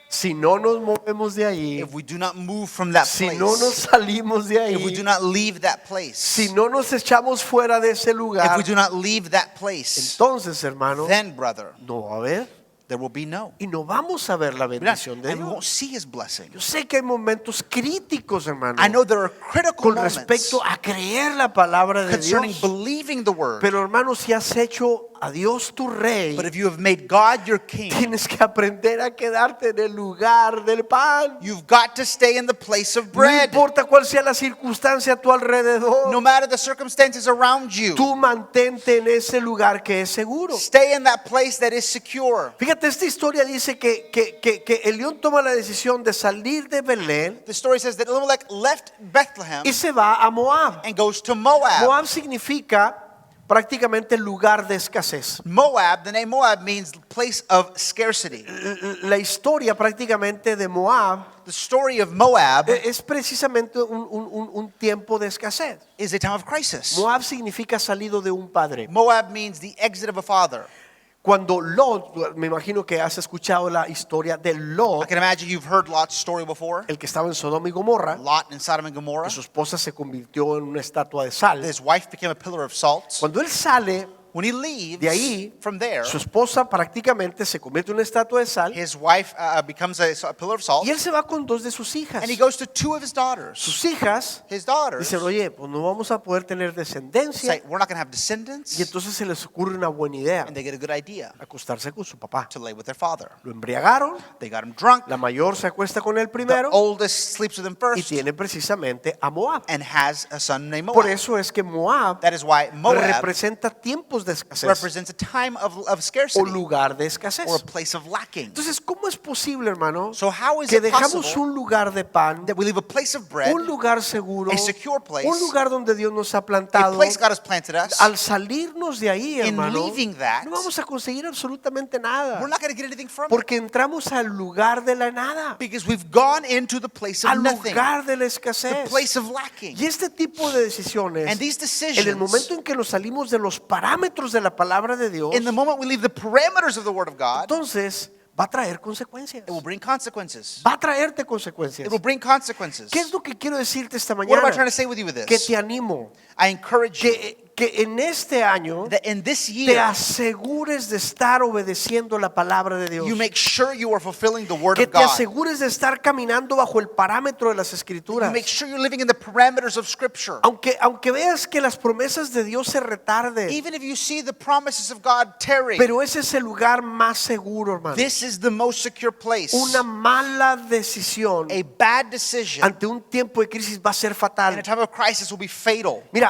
si no nos movemos de ahí, if we do not move from that si place, no nos salimos de if we ahí, do not leave that place, si no nos echamos fuera de ese if lugar, we do not leave that place, entonces, hermano, then, brother, no va a haber there will be no. y no vamos a ver la bendición de And we won't Dios. see His blessing. Yo sé que hay momentos críticos, hermano, I know there are critical con moments respecto a creer la palabra de concerning Dios. believing the word. Pero, hermano, si has hecho a Dios tu rey, But if you have made God your king, tienes que aprender a quedarte en el lugar del pan. you've got to stay in the place of No bread. importa cuál sea la circunstancia a tu alrededor, No matter the circumstances around you, tú mantente en ese lugar que es seguro. stay in that place that is secure. Fíjate, esta historia dice que Elión toma la decisión de salir de Belén The story says that Elimelech left Bethlehem y se va a Moab. and goes to Moab. Moab significa prácticamente lugar de escasez. Moab, the name Moab means place of scarcity. La historia prácticamente de Moab The story of Moab es precisamente un tiempo de escasez. is a time of crisis. Moab significa salido de un padre. Moab means the exit of a father. Cuando Lot, me imagino que has escuchado la historia de I Lot, can imagine you've heard Lot's story before. el que estaba en Sodoma y Gomorra, Lot in Sodom and Gomorrah. que su esposa se convirtió en una estatua de sal. His wife became a pillar of salt. Cuando él sale When he leaves de ahí, from there, su esposa prácticamente se convierte en una estatua de sal his wife becomes a pillar of salt. y él se va con 2 de sus hijas. And he goes to 2 of his daughters. Sus hijas His daughters dicen, oye, pues no vamos a poder tener descendencia. say, we're not going to have descendants. Y entonces se les ocurre una buena idea, And they get a good idea acostarse con su papá. to lay with their father. Lo embriagaron, They got him drunk. la mayor se acuesta con el The primero oldest sleeps with him y first tiene precisamente a Moab. and has a son named Por Moab. eso es que Moab That is why Moab representa tiempos de escasez represents a time of o scarcity lugar de escasez. or a place of lacking. Entonces, ¿cómo es posible, hermano, So how is que it dejamos possible un lugar de pan, that we leave a place of bread, un lugar seguro, a secure place, un lugar donde Dios nos ha a plantado? place God has planted us? Al salirnos de ahí, In hermano, leaving that, no vamos a conseguir absolutamente nada, We're not going to get anything from it porque entramos al lugar de la nada, because we've gone into the place of al nothing, lugar de la the escasez. place of lacking. Y este tipo de decisiones, And these en el decisions, momento en que nos salimos de los parámetros parámetros de la palabra de Dios, in the moment we leave the parameters of the Word of God, entonces va a traer consecuencias. it will bring consequences. Va a traerte consecuencias. It will bring consequences. ¿Qué es lo que quiero decirte esta What am I mañana? trying to say with you with Que this? te animo I encourage you que en este año that in this te year, asegures de estar obedeciendo la palabra de Dios. you make sure you are fulfilling the Word Que of te God. asegures de estar caminando bajo el parámetro de las You escrituras. make sure you're living in the parameters of Scripture. Aunque veas que las promesas de Dios se retarden, Even if you see the promises of God tarry, pero ese es el lugar más seguro, hermano. this is the most secure place. Una mala decisión A bad decision ante un tiempo de crisis va a ser in a fatal. time of crisis will be fatal. Mira,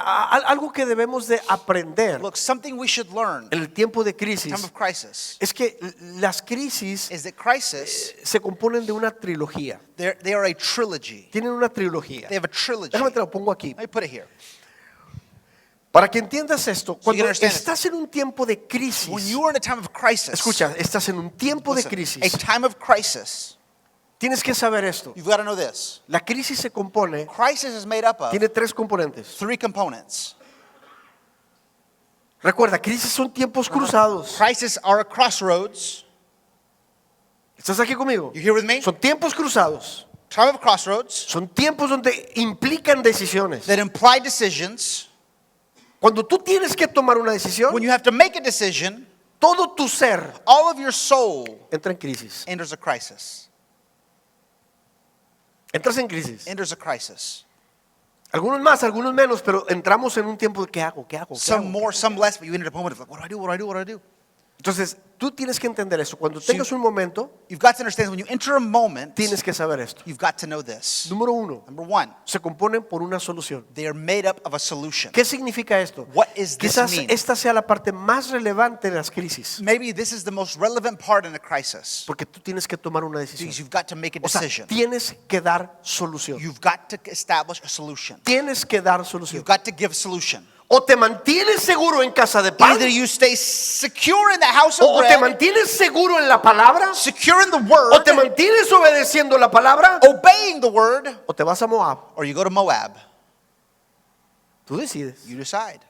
algo que debemos de aprender Look, something we should learn en el tiempo de in crisis time of crisis es que las crisis is that crisis, se componen de una trilogía. they are a trilogy. Tienen una trilogía. They have a trilogy. Déjame te lo pongo aquí. Let me put it here. Para que entiendas esto, cuando can understand it. estás en un tiempo de crisis, When you are in a time of crisis, escucha, estás en un tiempo de listen, crisis, a time of crisis, tienes que saber esto. you've got to know this. La crisis se compone, Crisis is made up of tiene tres componentes. 3 components. Recuerda, crisis son tiempos cruzados. Crises are a crossroads. ¿Estás aquí conmigo? You here with me? Son tiempos cruzados. Time of crossroads Son tiempos donde implican decisiones. that imply decisions. Cuando tú tienes que tomar una decisión, When you have to make a decision, todo tu ser all of your soul entra en crisis. enters a crisis. Entras en crisis. Enters a crisis. Algunos más, algunos menos, pero entramos en un tiempo de ¿qué hago? ¿Qué hago? ¿Qué Some hago? more, some less, but you enter a moment of like, what do I do? What do I do? What do I do? Entonces, tú tienes que entender eso. Cuando tengas un momento, You've got to understand when you enter a moment, tienes que saber esto. you've got to know this. Número uno, Number one, se componen por una solución. they are made up of a solution. ¿Qué significa esto? What does this Quizás mean? esta sea la parte más relevante de las crisis, Maybe this is the most relevant part in a crisis porque tú tienes que tomar una decisión. because you've got to make a O sea, decision. tienes que dar solución. You've got to establish a solution. Tienes que dar solución. You've got to give a solution. O te mantienes seguro en casa de pan, Either you stay secure in the house of o te bread, mantienes seguro en la palabra, secure in the o word, te mantienes obedeciendo la palabra, obeying the word, o te vas a Moab. or you go to Moab. Tú decides. You decide.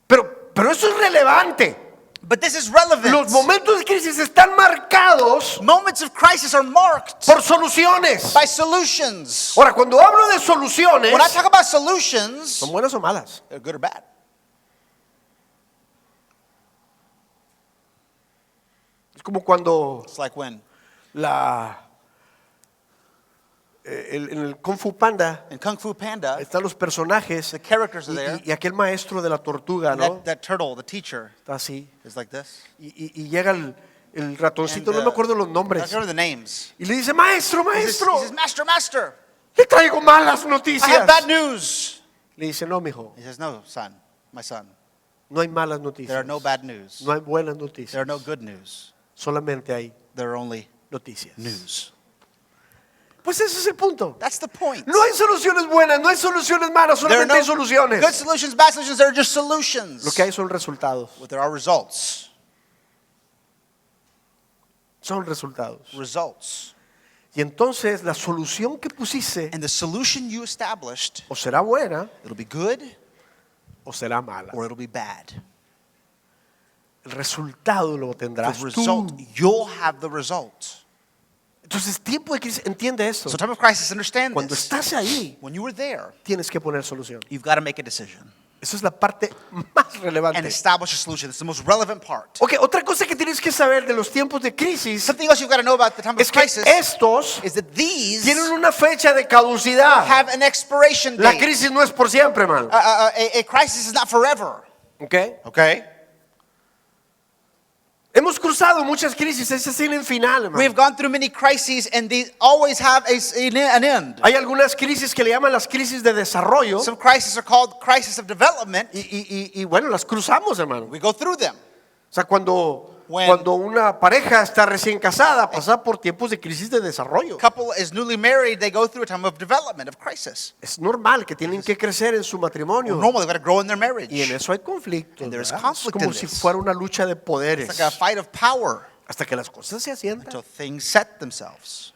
Pero eso es relevante. But this is relevant. Los momentos de crisis están marcados Moments of crisis are marked por soluciones. by solutions. Ahora, cuando hablo de soluciones, When I talk about solutions, ¿son buenas o malas? they're good or bad. Es como cuando It's like when en el Kung Fu Panda in Kung Fu Panda, están los personajes the characters are there. y aquel maestro de la tortuga, ¿no? That turtle, the teacher, Está así. is like this. Y llega el ratoncito, And, no me acuerdo los I nombres. don't remember the names. Y le dice, maestro, He says, maestro, Master, Master, le traigo malas I noticias. have bad news. Le dice, no, mijo, He says, no, son, my son. no hay malas There noticias. are no bad news. No hay buenas There noticias. are no good news. Solamente hay There are only noticias. news. Pues ese es el punto. That's the point. No hay soluciones buenas, no hay soluciones malas, There are solamente hay no soluciones. good solutions, bad solutions. There are just solutions. Lo que hay son resultados. But there are results. Son resultados. Results. Y entonces la solución que pusiste And the solution you established, o será buena it'll be good o será mala. or it'll be bad. El resultado lo The tendrás result, tú. you'll have the result. Entonces, tiempo de crisis, entiende esto. So time of crisis, understand Cuando this. estás ahí, When you were there, tienes que poner solución. you've got to make a decision Esa es la parte más and relevante. establish a solution. It's the most relevant part. Ok, otra cosa que tienes que saber de los tiempos de crisis Something else you've got to know about the time of es que crisis estos is that these tienen una fecha de caducidad. have an expiration La date. crisis no es por siempre, hermano. A crisis is not forever. Ok. Okay? Hemos cruzado muchas crisis, esas tienen final, hermano. We have gone through many crises and they always have an end. Hay algunas crisis que le llaman las crisis de desarrollo Some crises are called crisis of development. y bueno, las cruzamos, hermano. We go through them. O sea, cuando When- una pareja está recién casada, pasa por tiempos de crisis de desarrollo. Couple is newly married, they go through a time of development, of crisis. Es normal que tienen que crecer en su matrimonio. Normally, they've got to grow in their marriage. Y en eso hay conflicto. And there's ¿verdad? Es conflict como in si this. fuera una lucha de poderes. It's like a fight of power Hasta que las cosas se asientan. until things set themselves.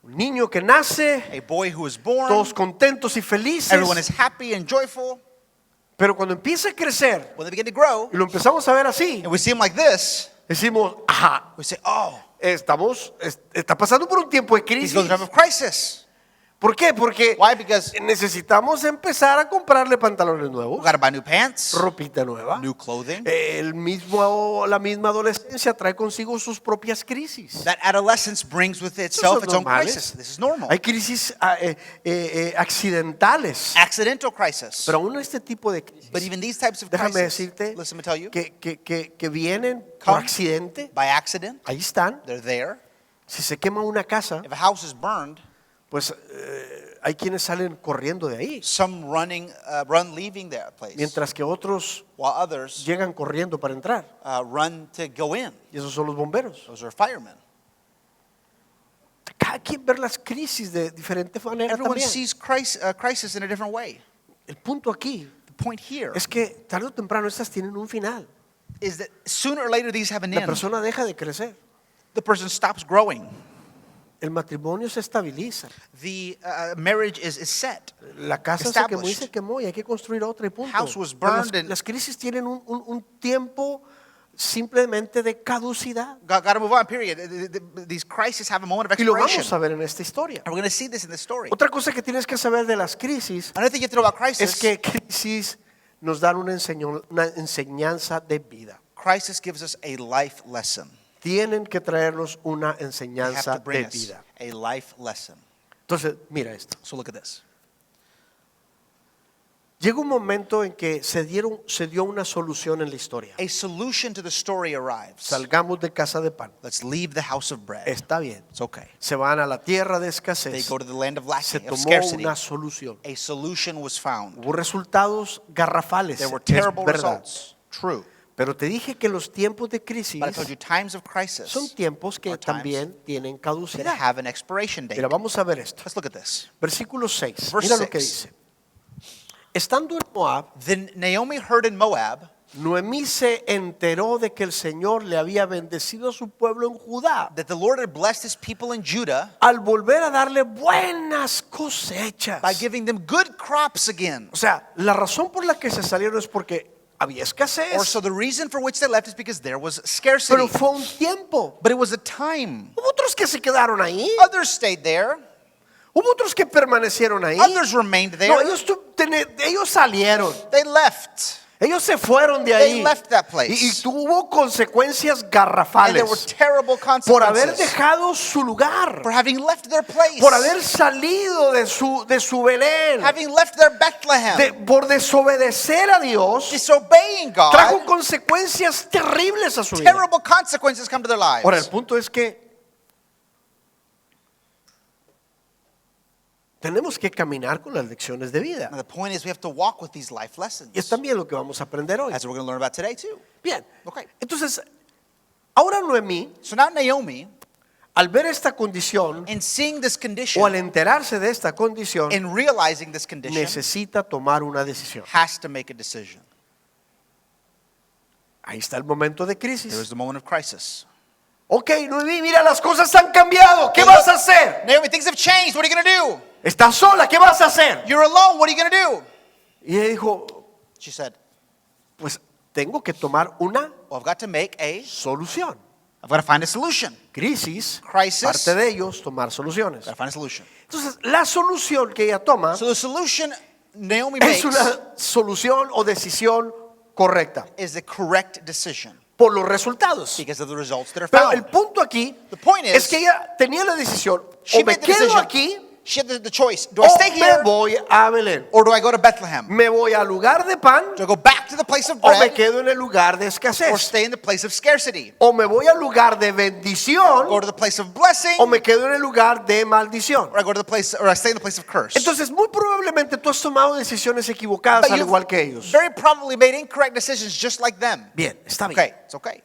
Un niño que nace, A boy who is born, todos contentos y felices. everyone is happy and joyful, Pero cuando empieza a crecer when they begin to grow, y lo empezamos a ver así, and we see them like this, decimos, ajá, we say, oh, está pasando por un tiempo de he's crisis. going through a time of crisis. ¿Por qué? Porque Why? Because necesitamos empezar a comprarle pantalones we nuevos, got to buy new pants, ropita nueva. new clothing. La misma adolescencia trae consigo sus propias crisis. That adolescence brings with Estos itself son its own normales. crisis. This is normal. Hay crisis accidentales, Accidental crisis. pero aún este tipo de crisis, But even these types of déjame crises, decirte listen, me tell you, que vienen por Come. accidente. by accident, Ahí están. they're there. Si se quema una casa, If a house is burned, pues hay quienes salen corriendo de ahí, some run leaving that place, mientras que otros while others llegan corriendo para entrar. run to go in. Y esos son los bomberos. Those are firemen. Cada quien ve las crisis de diferente manera Everyone también. sees crisis in a different way. El punto aquí The point here es que tarde o temprano estas tienen un final. is that sooner or later these have an La end. persona deja de crecer. The person stops growing. El matrimonio se estabiliza. The marriage is set. La casa Established. se quemó y hay que construir otra y punto. House was Pero burned and- las crisis tienen un tiempo simplemente de caducidad. Got to move on, period. These crises have a moment of Y lo expiration. vamos a ver en esta historia. And we're going to see this in this story. Otra cosa que tienes que saber de las crisis Another thing you have to know about crisis, es que crisis nos dan una enseñanza de vida. crisis gives us a life lesson. Tienen que traernos una They have enseñanza to bring de us vida. a life lesson. Entonces, mira esto. So look at this. Llega un momento en que se dio una solución en la historia. A solution to the story arrives. Salgamos de casa de pan. Let's leave the house of bread. Está bien. It's okay. Se van a la tierra de They escasez. go to the land of Se lacking, of tomó scarcity. una solución. A solution was found. Hubo resultados garrafales. There were Es terrible verdad. results. True. Pero te dije que los tiempos de crisis But I told you times of crisis son tiempos que are times también tienen that caducidad. have an expiration date. Mira, vamos a ver esto. Let's look at this. Versículo 6. Verse Mira lo que 6. dice. Estando en Moab, Then Naomi heard in Moab Noemí se enteró de que el Señor le había bendecido a su pueblo en Judá that the Lord had blessed his people in Judah al volver a darle buenas cosechas. by giving them good crops again. O sea, la razón por la que se salieron es porque había Or escasez, so the reason for which they left is because there was scarcity. pero fue un tiempo. But it was a time. Hubo otros que se quedaron ahí, Others stayed there. hubo otros que permanecieron ahí. Others remained there. No, ellos salieron, They left. ellos se fueron de They ahí left that place. y tuvo consecuencias And there were garrafales terrible por haber consequences dejado su lugar, for having left their place, por haber salido de su Belén, having left their Bethlehem, por desobedecer a Dios. disobeying Trajo God. consecuencias terribles a su vida. Terrible consequences come to their lives. Ahora, el punto es que tenemos que caminar con las lecciones de vida. Now, the point is we have to walk with these life lessons. Y es también lo que vamos a aprender hoy. That's what we're going to learn about today too. Bien. Okay. Entonces, ahora Noemí, So now Naomi, al ver esta condición in seeing this o al condition, enterarse de esta condición, in realizing this condition, necesita tomar una decisión. has to make a decision. Ahí está el momento de There is crisis. the moment of crisis. Ok, Noemí, mira, las cosas han cambiado. ¿Qué vas a hacer? Naomi, things have changed. What are you going to do? Estás sola, ¿qué vas a hacer? You're alone. What are you going to do? Y ella dijo, She said, pues tengo que tomar una well, I've got to make solución. I've got to find a solution. Crisis, Crisis. parte de ellos, tomar soluciones. I've got to find a solution. Entonces, la solución que ella toma So the solution Naomi es makes una solución o decisión correcta is the correct decision por los resultados. because of the results that are Pero el found. punto aquí The point is, es que ella tenía la decisión, She o me made the quedo decision. aquí She had the choice. Do I o stay me here voy a Belén. or do I go to Bethlehem? Me voy al lugar de pan Do I go back to the place of o me bread quedo en el lugar de or escasez. stay in the place of scarcity? O me voy al lugar de Go bendición to the place of blessing o me quedo en el lugar de maldición. or I go to the place or I stay in the place of curse. Entonces, muy probablemente tú has tomado decisiones equivocadas But al you've igual que ellos. very probably made incorrect decisions just like them. Bien, está bien. Okay, it's okay.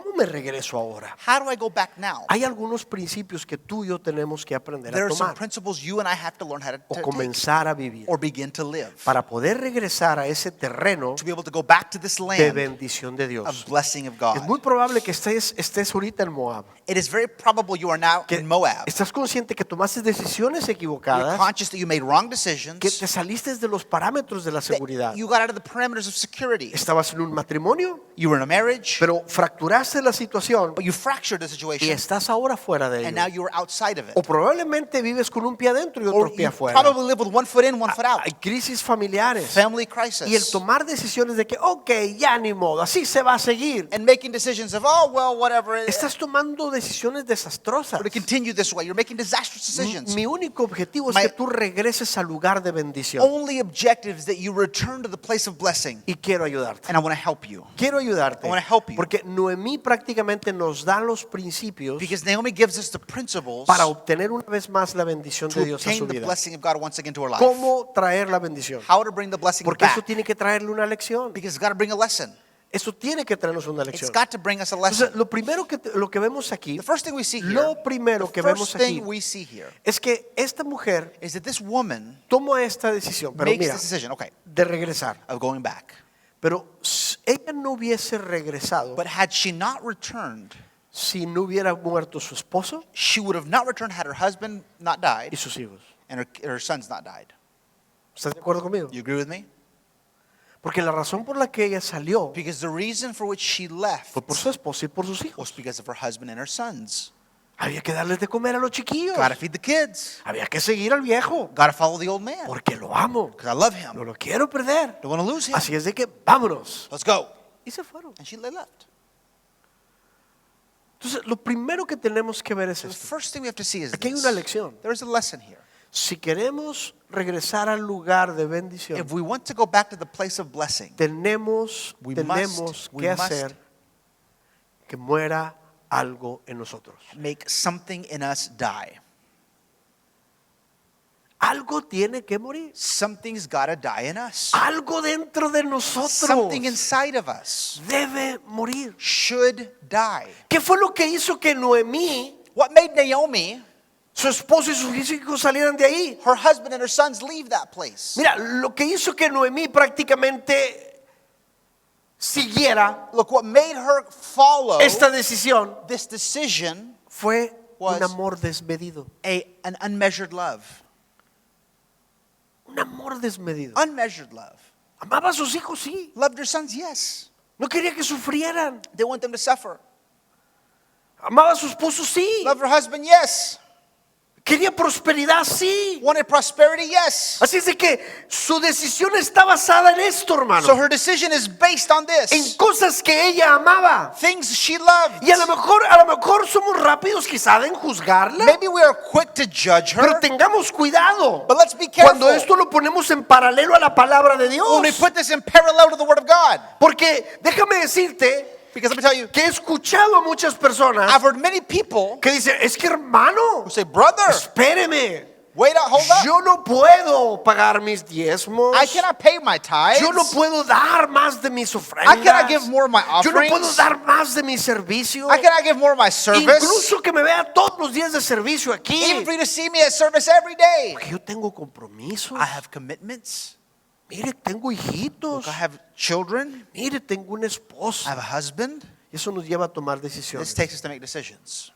¿cómo me regreso ahora? How do I go back now? Hay algunos principios que tú y yo tenemos que aprender There a are some tomar principles you and I have to learn how to o take comenzar a vivir or begin to live para poder regresar a ese terreno to be able to go back to this de land bendición de of Dios. blessing of Es muy God. probable que estés ahorita en Moab. It is very probable you are now Que in Moab. estás consciente que tomaste decisiones You're equivocadas, conscious that you made wrong decisions, que te saliste de los parámetros de la seguridad. that you got out of the parameters of security. Estabas en un matrimonio, You were in a marriage, pero fracturaste la situación but you fractured the y situation, estás ahora fuera de and now ello. you are outside of O it. probablemente vives con un pie adentro y otro Or pie you afuera. probably live with one foot in, one foot out. Hay crisis familiares. Family Y el crisis. tomar decisiones de que, ok, ya ni modo, así se va a seguir. And making decisions of, oh, well, whatever. Estás tomando decisiones desastrosas. Or to continue this way. You're making disastrous decisions. Mi único objetivo es My- que tú regreses al lugar de bendición. Only objective is that you return to the place of blessing. Y quiero ayudarte. And I want to help you. Quiero ayudarte. I wanna help you. Porque Noemí prácticamente nos da los principios Because Naomi gives us the principles para obtener una vez más la bendición to de Dios a obtain su the vida. blessing of God once again to our life. ¿Cómo traer la bendición? How to bring the blessing Porque eso back. tiene que traerle una lección. Because it's got to bring a lesson. Eso tiene que traernos una It's lección. got to bring us a Entonces, lesson. lo primero lo que vemos aquí, The first thing we see here, lo primero the que first vemos aquí thing we see here es que esta mujer is that this woman toma esta decisión, pero makes mira, this decision, okay, de regresar. of going back. Pero ella no hubiese regresado But had she not returned, si no hubiera muerto su esposo she would have not returned had her husband not y died sus hijos. and her sons not died. ¿Estás de acuerdo conmigo? You agree with me? Porque la razón por la que ella salió Because the reason for which she left fue por su esposo y por sus hijos. was because of her husband and her sons. Había que darles de comer a los chiquillos. Gotta feed the kids. Había que seguir al viejo. Gotta follow the old man. Porque lo amo. Because I love No him. lo quiero perder. Don't want to lose him. Así es de que vámonos. Let's go. Y se fueron. And she left. Entonces, lo primero que tenemos que ver es The esto. first thing we have to see is Aquí hay this. una lección. There is a lesson here. Si queremos regresar al lugar de bendición, If we want to go back to the place of blessing, tenemos we que must hacer que muera algo en nosotros. make something in us die. Algo tiene que morir. Something's got to die in us. Algo dentro de nosotros Something inside of us debe morir. should die. ¿Qué fue lo que hizo que Noemí, What made Naomi, su esposo y sus hijos salieran de ahí? her husband and her sons leave that place? Mira, lo que hizo que Noemí prácticamente siguiera Look, what made her follow esta decisión this decision fue was un amor desmedido. an unmeasured love. Un amor desmedido. Unmeasured love. Amaba a sus hijos, sí. Loved her sons, yes. No quería que sufrieran. They want them to suffer. Amaba a su esposo, sí. Loved her husband, yes. Quería prosperidad, sí. Wanted prosperity, yes. Así es de que su decisión está basada en esto, hermano. So her decision is based on En this. cosas que ella amaba. Things she loved. Y a lo mejor somos rápidos quizá en juzgarla. Maybe we are quick to judge Pero her. tengamos cuidado. But let's be careful. Cuando esto lo ponemos en paralelo a la palabra de Dios. When we put this in parallel to the Word of God. Porque déjame decirte Because let me tell you, que he escuchado a muchas personas I've heard many people que dicen, es que hermano, who say, brother, espéreme. wait up, hold up. Yo no puedo pagar mis diezmos. I cannot pay my tithes. Yo no puedo dar más de mis I ofrendas. cannot give more of my Yo no puedo offerings. dar más de mi servicio. I cannot give more of my service. Incluso que me vea todos los días de servicio aquí. Even for you to see me at service every day. Porque yo tengo compromisos. I have commitments. Mire, tengo hijitos. I have children. Mire, tengo una I esposa. have a husband. Y eso nos lleva a tomar This decisiones. takes us to make decisions.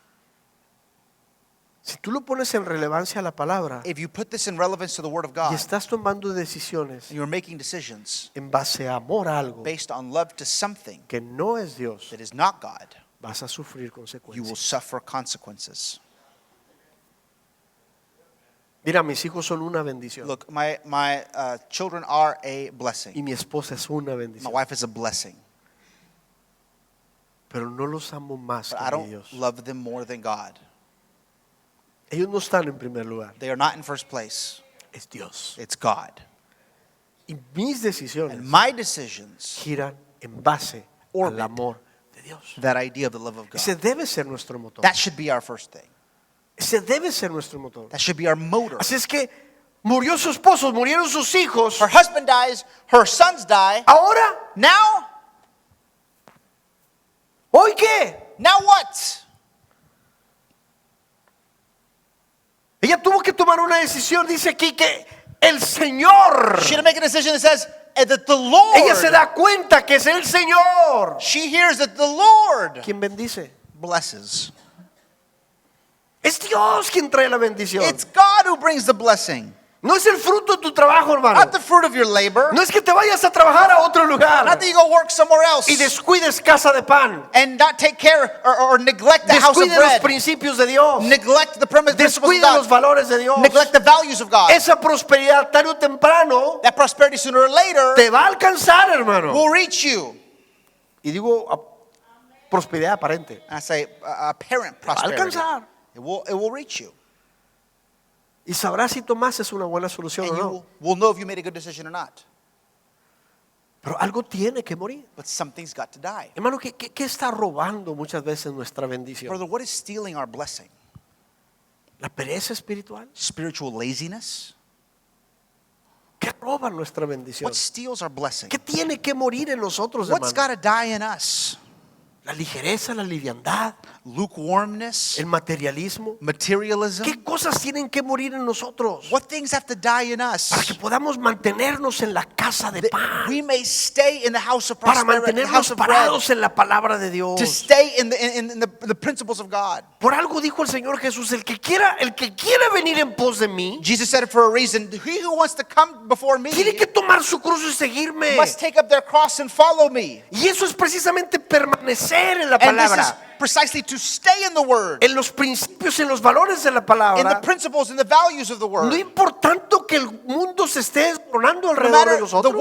Si tú lo pones en relevancia a la palabra If you put this in relevance to the Word of y God, estás tomando decisiones and you're making decisions en base a amor a algo based on love to something que no es Dios, that is not God, vas a sufrir you will consecuencias. suffer consequences. Mira, mis hijos son una bendición Look, my children are a blessing. y mi esposa es una My bendición, wife is a blessing. pero no los amo más But I que don't Dios. love them more than God. Ellos no están en primer lugar, They are not in first place. es Dios. It's God. Y mis decisiones And my decisions, giran en base al Orbit. amor de Dios. that idea of the love of God, Ese debe ser nuestro motor. that should be our first thing. Ese debe ser nuestro motor. That should be our motor. Así es que murió su esposo, murieron sus hijos. Her husband dies, her sons die. Ahora Now, ¿Hoy qué? Now what? Ella tuvo que tomar una decisión. Dice aquí que el Señor. She had to make a decision that says that the Ella se Lord. da cuenta que es el Señor She hears that the Lord quien bendice. blesses. Es Dios quien trae la bendición. It's God who brings the blessing, No es el fruto de tu trabajo, hermano. not the fruit of your labor. No es que te vayas a trabajar a otro lugar Not that you go work somewhere else y descuides casa de pan. and not take care or neglect the house of Descuide los bread, principios de Dios. neglect the principles of Descuide los God, valores de Dios. neglect the values of God. Esa prosperidad tarde o temprano That prosperity sooner or later te va a alcanzar, hermano. will reach you. Y digo prosperidad aparente. And I say apparent Va a prosperity. alcanzar. It will reach you. Y sabrás si tomaste una buena solución And o you no. will know if you made a good decision or not. Pero algo tiene que morir. But something's got to die. Hermano, ¿qué está robando muchas veces nuestra bendición? Brother, what is stealing our blessing? ¿La pereza espiritual? Spiritual laziness? ¿Qué roba nuestra bendición? What steals our blessing? ¿Qué tiene que morir en nosotros, What's got hermano? to die in us? La ligereza, la liviandad, Lukewarmness? el materialismo. Materialism? ¿Qué cosas tienen que morir en nosotros What things have to die in para us? que podamos mantenernos en la casa de That pan? we may stay in the house of Para prosperity, the house mantenernos of bread, parados en la palabra de Dios. to stay in the principles of God. Por algo dijo el Señor Jesús, el que quiera venir en pos de mí, Jesus said it for a reason. He who wants to come before me tiene que tomar su cruz y seguirme. must take up their cross and follow me. Y eso es precisamente permanecer en la And this is palabra, precisely to stay in the word, en los principios, en los valores de la in the palabra. principles and the values of the word. No importando que el mundo se esté desmoronando No alrededor matter de nosotros.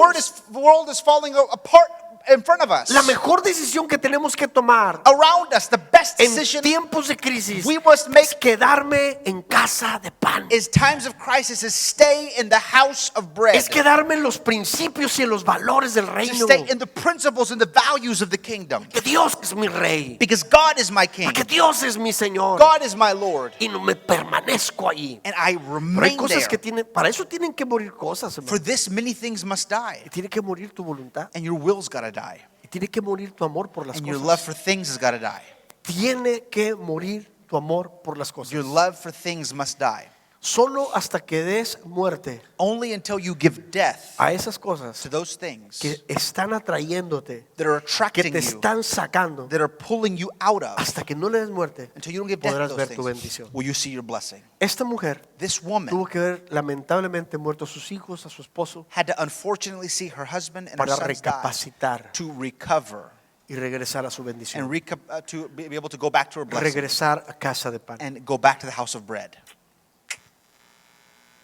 the world is falling apart in front of us. La mejor decisión que tenemos que tomar Around us, the best en decision tiempos de crisis we must make es quedarme en casa de pan. is times of crisis is stay in the house of bread. Es quedarme en los principios y en los valores del To reino. stay in the principles and the values of the kingdom. Que Dios es mi rey. Because God is my king. Que Dios es mi Señor. God is my Lord. Y no me permanezco allí. And I Pero hay remain cosas que there. tienen, para eso tienen que morir cosas, hermano. For this, many things must die. Y tiene que morir tu voluntad. And your will's got to die. Y tiene que morir tu amor por las And your love cosas. for things has got to die. Tiene que morir tu amor por las cosas. Your love for things must die. Solo hasta que des muerte Only until you give death a esas cosas to those things que están atrayéndote, that are que attracting te you, están sacando, that are pulling you out of, hasta que no le des muerte, until you don't give death to podrás those ver tu things, bendición. will you see your blessing. Esta mujer This woman tuvo que ver lamentablemente muertos sus hijos, a su esposo, had to unfortunately see her husband and her para sons die recapacitar to recover y regresar a su and bendición. to be able to go back to her blessing Regresar a casa de pan. and go back to the house of bread.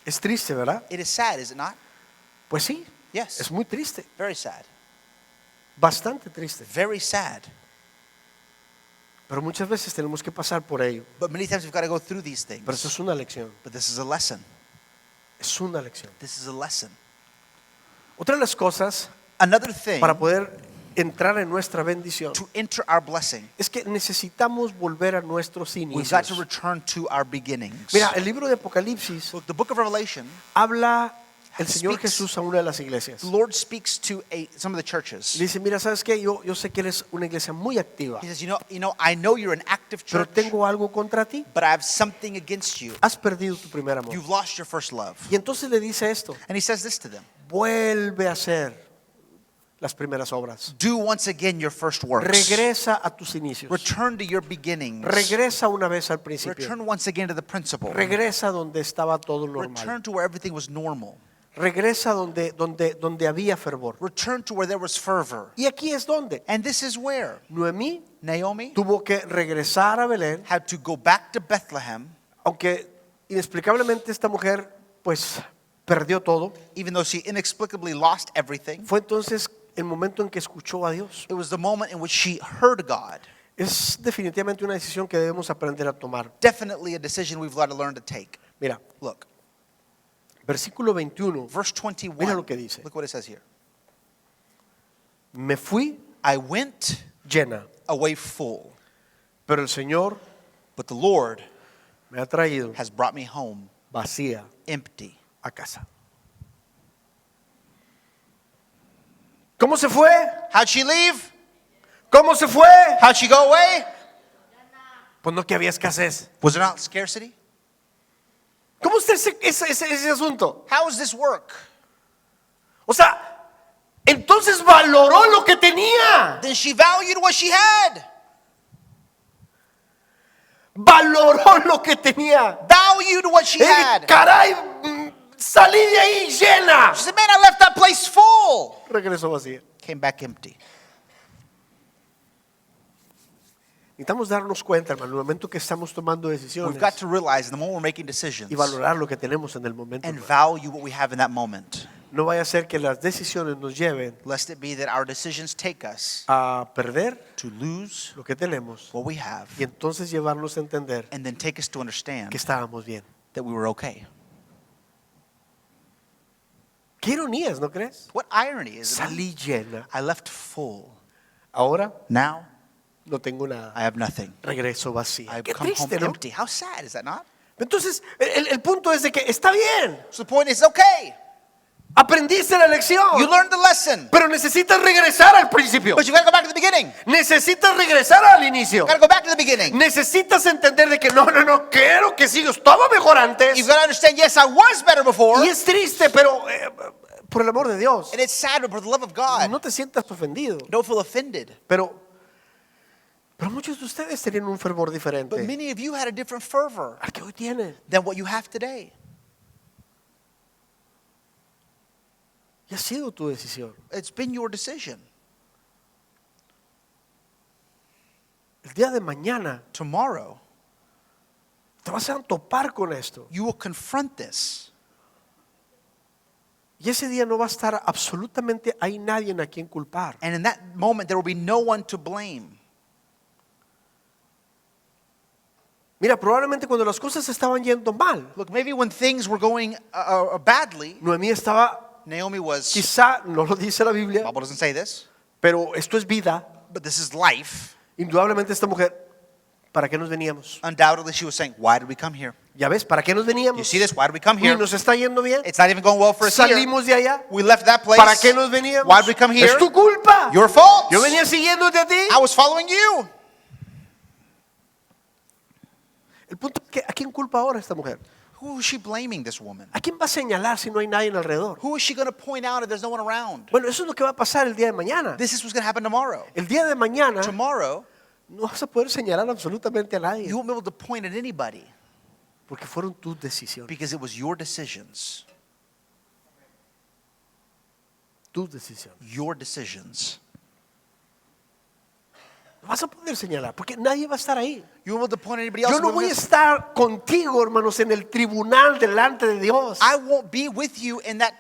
Es triste, ¿verdad? It is sad, is it not? Pues sí, Yes. es muy triste, Very sad. bastante triste. Very sad. Pero muchas veces tenemos que pasar por ello. But many times we've got to go through these things. Pero eso es una lección, But this is a lesson. es una lección. This is a lesson. Otra de las cosas Another thing para poder entrar en nuestra bendición to enter our blessing, es que necesitamos volver a nuestros we've got to inicios. return to our beginnings. Mira, el libro de Apocalipsis Look, the book of Revelation, habla el Señor Speaks- Jesús a una de las iglesias. the Lord speaks to some of the churches. Le dice, mira, ¿sabes qué? Yo sé que eres una iglesia muy activa, He says, I know you're an active pero church, tengo algo contra ti. but I have something against you. Has perdido tu primer amor. You've lost your first love. Y entonces le dice esto, And he says this to them. vuelve a hacer las primeras obras. Do once again your first works. Regresa a tus inicios. Return to your beginnings. Regresa una vez al principio. Return once again to the principle. Regresa donde estaba todo Return normal. to where everything was normal. Regresa donde había fervor. Return to where there was fervor. Y aquí es donde And this is where Noemí Naomi tuvo que regresar a Belén, had to go back to Bethlehem, aunque inexplicablemente esta mujer pues perdió todo. even though she inexplicably lost everything. Fue entonces el momento en que escuchó a Dios. It was the moment in which she heard God. Es definitivamente una decisión que debemos aprender a tomar. Definitely a decision we've got to learn to take. Mira, Look, versículo 21, verse 21. Mira lo que dice. Look what it says here. me fui I went llena, away full, pero el Señor but the Lord me ha traído has brought me home vacía empty. a casa. ¿Cómo se fue? How'd she leave? ¿Cómo se fue? How'd she go away? Pues no, que había escasez. Was there not scarcity? ¿Cómo está ese asunto? How does this work? O sea, entonces valoró lo que tenía. Then she valued what she had. Valoró lo que tenía. Valued what she had. Caray, salí de ahí llena. She said, man, I left that place full. Regresó vacía. Came back empty. Necesitamos darnos cuenta, hermano, en el momento que estamos tomando decisiones We've got to realize in the moment we're making decisions y valorar lo que tenemos en el momento. and value what we have in that moment, No vaya a ser que las decisiones nos lleven lest it be that our decisions take us a perder to lose lo que tenemos what we have y entonces llevarnos a entender and then take us to understand que estábamos bien. that we were okay. Qué ironías, ¿no crees? What irony is it? Salí llena. I left full. Ahora Now no tengo nada. I have nothing. Regreso vacía. I've Qué come home triste, ¿no? empty. How sad is that not? Entonces, el punto es de que está bien. So the point is, okay, Aprendiste la lección. you learned the lesson, Pero necesitas regresar al principio. but you got to go back to the beginning. Necesitas regresar al inicio. You got to go back to the beginning. Necesitas entender de que no, quiero que sigas. Estaba mejor antes. You've got to understand, yes, I was better before, Y es triste, pero por el amor de Dios, and it's sad, but for the love of God, no te sientas ofendido. don't feel offended. Pero muchos de ustedes tenían un fervor diferente But many of you had a different fervor al que hoy tienen. than what you have today. Y ha sido tu decisión. It's been your decision. El día de mañana Tomorrow, te vas a topar con esto. you will confront this. Y ese día no va a estar absolutamente, hay nadie a quien culpar. And in that moment, there will be no one to blame. Mira, probablemente cuando las cosas estaban yendo mal, Look, maybe when things were going badly, Noemí estaba, Naomi was, quizá, no lo dice la the Biblia, Bible doesn't say this, pero esto es vida. but this is life. Indudablemente esta mujer, ¿para qué nos veníamos? Undoubtedly, she was saying, why did we come here? Ya ves, ¿para qué nos You veníamos? see this? Why did we come Ni here? nos está yendo bien. It's not even going well for us here. Salimos de allá. We left that place. ¿Para qué nos veníamos? Why did we come here? Es tu culpa. Your fault. Yo venía siguiéndote a ti. I was following you. El punto es que ¿a quién culpa ahora esta mujer? Who is she blaming, this woman? ¿A quién va a señalar si no hay nadie alrededor? Who is she going to point out if there's no one around? Bueno, eso es lo que va a pasar el día de mañana. This is what's going to happen tomorrow. El día de mañana Tomorrow, no vas a poder señalar absolutamente a nadie you won't be able to point at anybody porque fueron tus decisiones. because it was your decisions. Tus decisiones. Your decisions. No vas a poder señalar porque nadie va a estar ahí. You won't be able to point at anybody else. Yo no voy a estar contigo, hermanos, en el tribunal delante de Dios. I won't be with you in that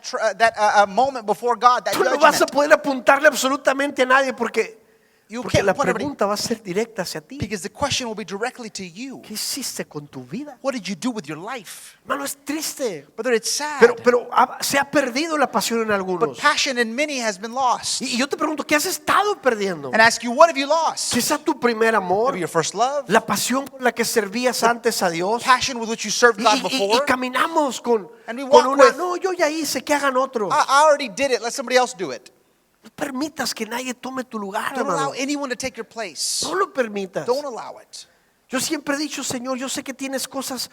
moment before God, that Tú no vas a judgment. poder apuntarle absolutamente a nadie porque You Porque can't la point at everybody pregunta va a ser directa hacia ti. because the question will be directly to you. ¿Qué hiciste con tu vida? What did you do with your life? Hermano, es triste. Brother, it's sad. Pero se ha perdido la pasión en But algunos. passion in many has been lost. Y yo te pregunto, ¿qué has estado perdiendo? And ask you, what have you lost? Quizá tu primer amor, Maybe your first love, la pasión con la que servías antes a Dios. passion with which you served God Y before. caminamos con And we con walk una, with- no, yo ya hice, que hagan otros. I already did it. Let somebody else do it. No permitas que nadie tome tu lugar, Don't allow hermano. anyone to take your place. No lo permitas. Don't allow it. Yo siempre he dicho, Señor, yo sé que tienes cosas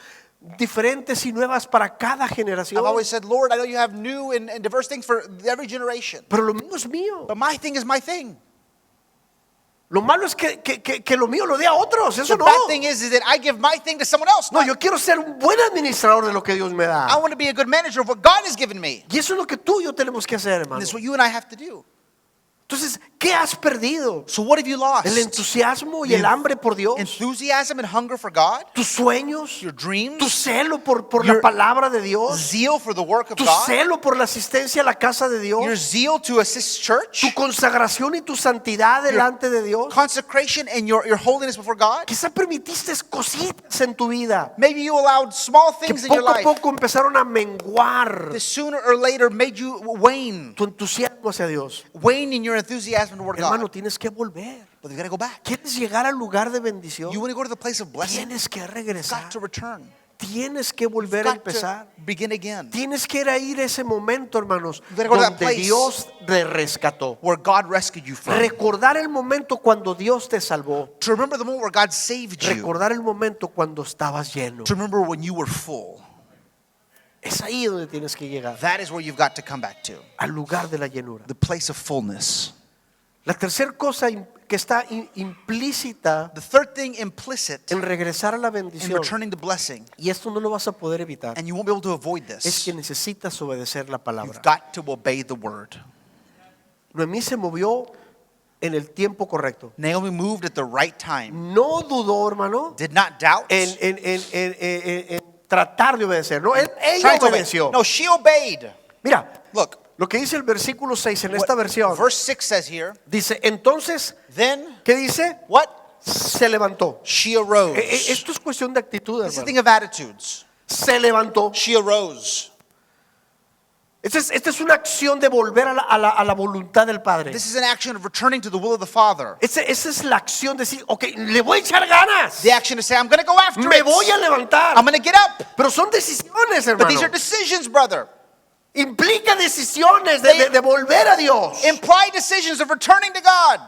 diferentes y nuevas para cada generación. I've always said, Lord, I know you have new and diverse things for every generation. Pero lo mío es mío. But my thing is my thing. Lo malo es que lo mío lo dé a otros. Eso The no. bad thing is that I give my thing to someone else. No, yo quiero ser un buen administrador de lo que Dios me I da. want to be a good manager of what God has given me. Y eso es lo que tú y yo tenemos que hacer, And hermano. this is what you and I have to do. Entonces, ¿qué has perdido? So what have you lost? El entusiasmo y el hambre por Dios. Enthusiasm and hunger for God? Tus sueños. Your dreams? Tu celo por la Your palabra de Dios. Zeal for the work of Tu God? celo por la asistencia a la casa de Your Dios. zeal to assist church? Tu consagración y tu santidad delante de Dios. Consecration and your holiness before God? Quizá permitiste cositas en tu vida Maybe you allowed small que things in your poco a life poco empezaron a menguar that sooner or later made you wane. tu entusiasmo hacia Dios. Wane in your enthusiasm toward Hermano, God. tienes que volver. But you got to go back. ¿Quieres llegar al lugar de bendición? You want to go to the place of blessing? Tienes que You've regresar. got to return. tienes que You've volver a got to empezar. begin again. Tienes que ir a ir a ese momento, hermanos, gotta go to that donde place. Dios te rescató. Where God rescued you from. Recordar el momento cuando Dios te salvó. To remember the moment where God saved you. Recordar el momento cuando estabas lleno. To remember when you were full. Es ahí donde tienes que llegar, That is where you've got to come back to. al lugar de la llenura. The place of fullness. La tercera cosa que está implícita The third thing implicit en regresar a la in bendición, returning the blessing, y esto no lo vas a poder evitar, and you won't be able to avoid es this, que necesitas obedecer la palabra. you've got to obey the word. Noemí se movió en el tiempo correcto. Naomi moved at the right time. No dudó, hermano, Did not doubt. en tratar de obedecer. No, ella Trying to obey. obedeció. No, she obeyed. Mira, Look, lo que dice el versículo 6 en what esta versión, verse 6 says here, dice, entonces, then ¿qué dice? what? Se levantó. She arose. Esto es cuestión de actitud, It's a hermano. thing of attitudes. Se levantó. She arose. Esta es una acción de volver a la voluntad del Padre. This is an action of returning to the will of the Father. Esa es la acción de decir, ok, le voy a echar ganas. The action to say, I'm going to go after Me it. voy a levantar. I'm going to get up. Pero son decisiones, But these are hermano. decisions, brother. Implica decisiones de volver a Dios. Imply decisions of returning to God.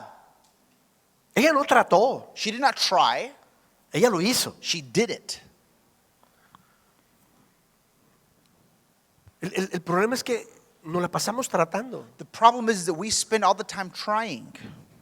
Ella no trató, She did not try. ella lo hizo. She did it. El problema es que nos la pasamos tratando, The problem is that we spend all the time trying.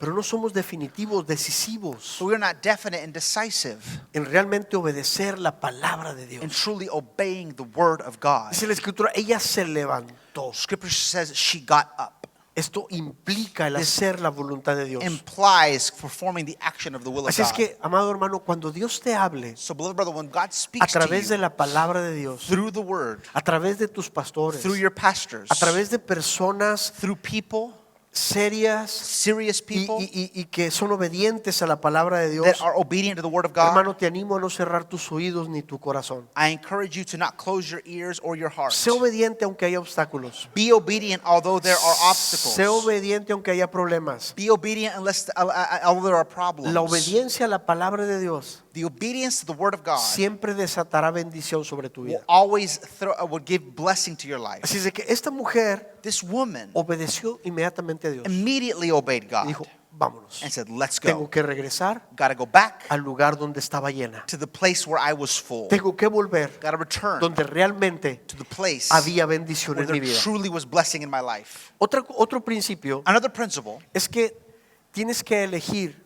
pero no somos definitivos, decisivos So we are not definite and decisive en realmente obedecer la palabra de in Dios. truly obeying the word of God. Dice la Escritura, ella se levantó. Scripture says she got up. Esto implica el hacer la voluntad de Dios. Implies performing the action of the will of Así es God. que, amado hermano, cuando Dios te hable So, beloved brother, when God a speaks to través de you la palabra de Dios, through the word, a través de tus pastores, through your pastors, a través de personas through people, serias serious people y que son obedientes a la palabra de Dios, that are obedient to the word of God, hermano, te animo a no cerrar tus oídos ni tu corazón. I encourage you to not close your ears or your heart. Sé obediente aunque haya obstáculos. Be obedient although there are obstacles. Sé obediente aunque haya problemas. Be obedient although there are problems. La obediencia a la palabra de Dios The obedience to the word of God siempre desatará bendición sobre tu will vida. always would give blessing to your life. Así es de que esta mujer This woman obedeció inmediatamente a Dios immediately obeyed y God dijo, vámonos. and said, let's Tengo go. que regresar Gotta go back al lugar donde estaba llena. to the place where I was full. Tengo que volver Gotta return donde realmente to the place había bendición where en mi there vida. truly was blessing in my life. Otro principio Another principle es que tienes que elegir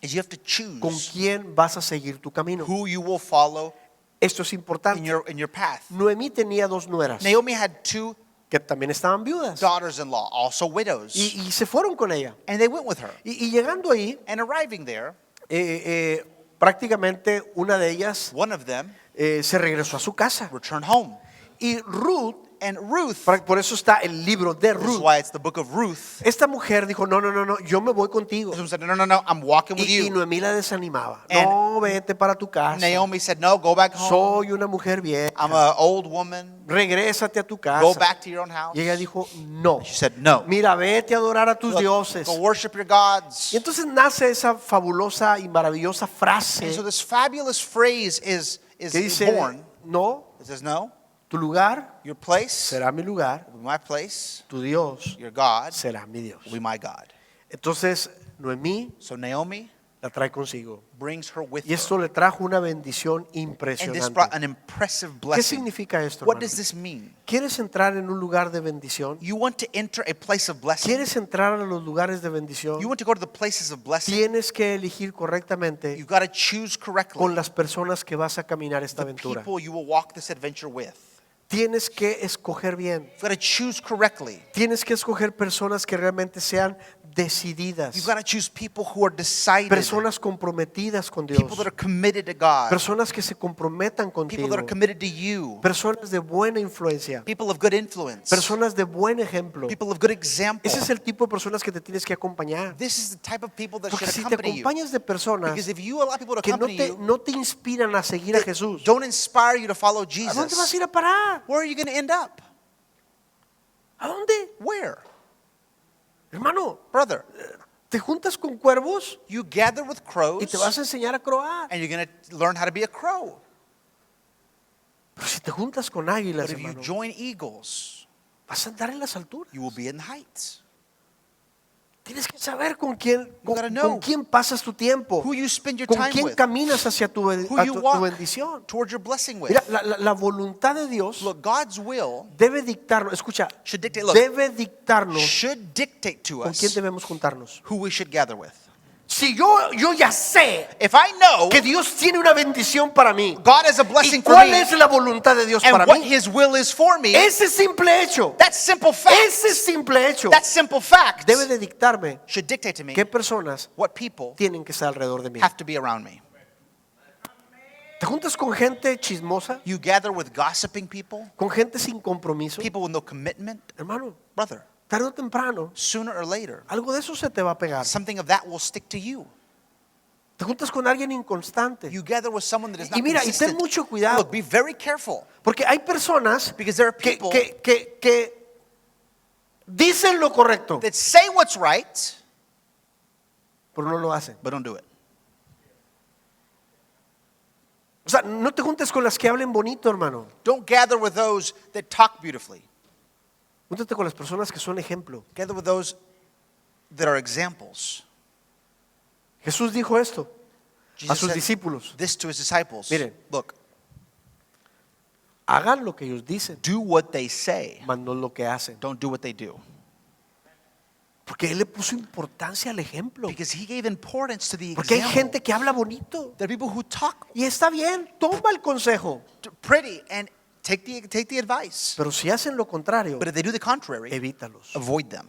is you have to con choose quién vas a seguir tu camino. who you will follow Esto es in importante. your path. Noemí tenía dos nueras Naomi had two que también estaban viudas daughters-in-law, also widows, y se fueron con ella. and they went with her. Y llegando ahí, And arriving there, prácticamente una de ellas one of them se regresó a su casa. returned home. Y Ruth, And Ruth, por eso está el libro de this is Ruth. why it's the book of Ruth. Esta mujer dijo, no, yo me voy contigo. This woman said, no, I'm walking with Y you. Noemí la desanimaba. And No, vete para tu casa. Naomi said, no, go back home. Soy una mujer I'm vieja. an old woman. Regrésate a tu Go casa. back to your own house. Y ella dijo, no. She said, no. Mira, vete a adorar a tus Look, dioses. go worship your gods. Y entonces nace esa fabulosa y maravillosa frase And so this fabulous phrase is que dice, born. no, It says, no, tu lugar your place será mi lugar, will be my place. tu Dios Your God será mi Dios. will be my God. Entonces Noemí So Naomi la trae consigo. brings her with Y esto her. le trajo una bendición And this impresionante. brought an impressive ¿Qué blessing. significa esto, What hermano? does this mean? ¿Quieres entrar en un lugar de bendición? You want to enter a place of blessing. ¿Quieres entrar a los lugares de bendición? You want to go to the places of blessing. Tienes que elegir correctamente You've got to choose correctly con las personas que vas a caminar esta the aventura. people you will walk this adventure with. Tienes que escoger bien. You've got to choose correctly. Tienes que escoger personas que realmente sean decididas. You've got to choose people who are decided. Personas comprometidas con Dios. People that are committed to God. Personas que se comprometan People contigo. that are committed to you. Personas de buena influencia. People of good influence. Personas de buen ejemplo. People of good example. Ese es el tipo de personas que te tienes que acompañar. This is the type of people that Porque should si te accompany you. acompañas de personas Because if you allow people to que accompany no you, te inspiran a seguir a that Jesús, don't inspire you to follow ¿a dónde vas a Jesus, ir a parar? where are you going to end up? ¿A dónde? Where? Hermano, Brother, te juntas con cuervos you gather with y crows te vas a enseñar a croar. and you're going to learn how to be a crow. Pero si te juntas con águilas, But if you hermano, join eagles, vas a andar en las alturas. you will be in the heights. Tienes que saber con quién, gotta know con quién pasas tu tiempo, who you spend your con time quién with, caminas hacia tu, who a you tu walk bendición. towards your blessing with. Mira, la voluntad de Dios Look, God's will debe dictarnos, escucha, should dictate, look, debe dictarnos should dictate to con quién us debemos juntarnos. who we should gather with. Si yo ya sé If I know que Dios tiene una bendición para mí, God has a ¿y blessing for cuál me es la voluntad de Dios para and what mí? His will is for me, Ese simple hecho, that simple fact, ese simple hecho that simple fact debe de dictarme should dictate to me qué personas what people tienen que estar alrededor de mí. have to be around me. ¿Te juntas con gente chismosa? You gather with gossiping people, ¿Con gente sin compromiso? people with no commitment, Hermano, brother, tarde o temprano, sooner or later, algo de eso se te va a pegar. something of that will stick to you. Te juntas con alguien inconstante. You gather with someone that is Y not mira, y ten consistent. mucho cuidado. Look, be very careful, Porque hay personas because there are que, people que dicen lo correcto, that say what's right, pero no lo hacen. but don't do it. O sea, no te juntes con las que hablen bonito, hermano. Don't gather with those that talk beautifully. Júntate con las personas que son ejemplo. Gather with those that are examples. Jesús dijo esto a Jesus sus said discípulos. this to his disciples. Miren. Look, Hagan lo que ellos dicen, do what they say. mas no lo que hacen. Don't do what they do. Porque Él le puso importancia al ejemplo. Because he gave importance to the Porque hay example. gente que habla bonito. There are people who talk Y está bien, toma el consejo. pretty and take the advice. Pero si hacen lo contrario, But if they do the contrary, evítalos. avoid them.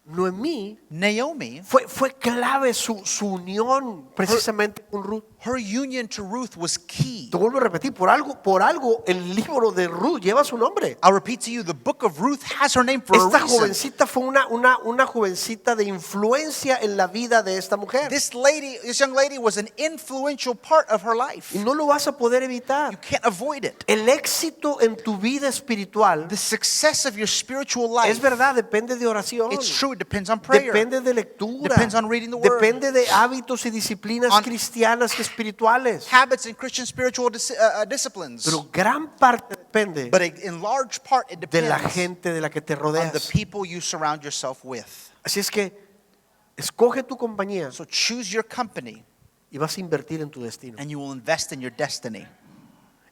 Noemí Naomi, fue clave su unión precisamente con Ruth. her union to Ruth was key. Te vuelvo a repetir, por algo el libro de Ruth lleva su nombre. I'll repeat to you, the book of Ruth has her name for a Esta reason. jovencita fue una jovencita de influencia en la vida de esta mujer. This young lady was an influential part of her life. Y no lo vas a poder You evitar. can't avoid it. El éxito en tu vida espiritual, The success of your spiritual es life, verdad, depende de oración. it's true, it depends on prayer. Depende de lectura. Depends on reading the word. Depende de hábitos y disciplinas On cristianas y espirituales. Habits and Christian spiritual disciplines. Pero gran parte depende But in large part, it de la depends gente de la que te on the rodeas. people you surround yourself with. Así es que escoge tu compañía So choose your company y vas a invertir en tu destino. and you will invest in your destiny.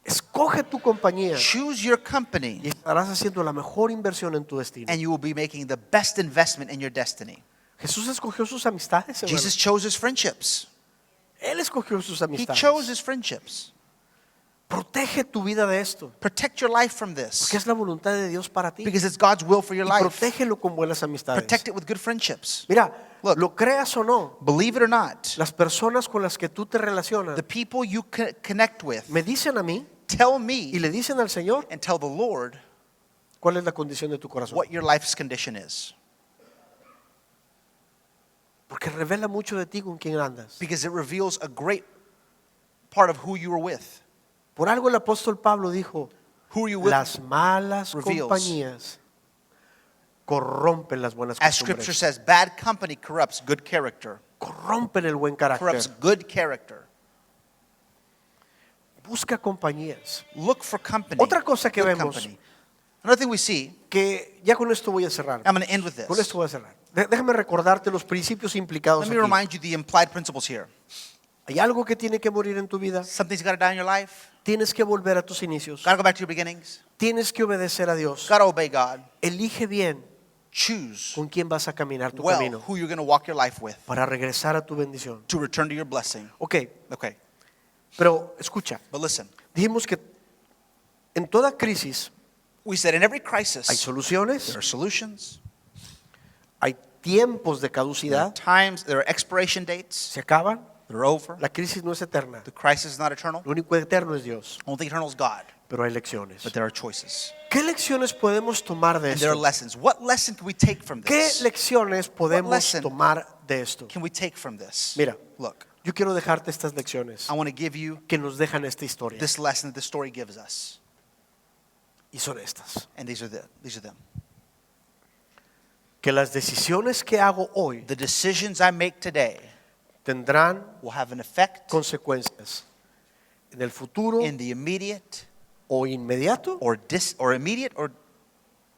Escoge tu compañía Choose your company y estarás haciendo la mejor inversión en tu destino. and you will be making the best investment in your destiny. Jesús escogió sus amistades, hermano. Jesus chose his friendships. Él escogió sus He amistades. chose his friendships. Protege tu vida de esto, Protect your life from this porque es la voluntad de Dios para ti. because it's God's will for your Y life. protégelo con buenas amistades. Protect it with good friendships. Mira, Look. lo creas o no, Believe it or not, las personas con las que tú te relacionas the people you connect with me dicen a mí tell y me le dicen al Señor and tell the Lord cuál es la condición de tu corazón. what your life's condition is. Porque revela mucho de ti con quién andas. Because it reveals a great part of who you are with. Por algo el apóstol Pablo dijo, Who are you with? las malas reveals. compañías corrompen las buenas As Scripture costumbres. says, bad company corrupts good character. Corrompen el buen Corrupts carácter. good character. Busca compañías. Look for company. Otra cosa que good vemos- company. Another thing we see, Que ya con esto voy a cerrar. I'm going to end with Con this. esto voy a cerrar. Déjame recordarte los principios implicados Let me aquí. remind you the implied principles here. Hay algo que tiene que morir en tu vida. Something's got to die in your life. Tienes que volver a tus inicios. Got to go back to your beginnings. Tienes que obedecer a Dios. Got to obey God. Elige bien Choose con quién vas a caminar tu well camino who you're going to walk your life with para regresar a tu bendición. to return to your blessing. Ok, Okay, pero escucha. but listen. Dijimos que en toda crisis We said in every hay crisis, soluciones, there are solutions. hay tiempos de There are caducidad, times, there are expiration dates. se acaban. They're over. La crisis no es eterna. The crisis is not eternal. Lo único eterno es Dios, Only eternal is God. pero hay lecciones. But there are choices. ¿Qué lecciones podemos tomar de And there are esto? lessons. What lesson can we take from ¿Qué this? lecciones podemos lesson tomar de esto? Can we take from this? Mira, Look, yo quiero dejarte estas lecciones I want to give you que nos dejan esta historia. this lesson that the story gives us. Y son estas. And these are them. Que las decisiones que hago hoy The decisions I make today tendrán will have an effect consecuencias en el futuro in the immediate o inmediato or immediate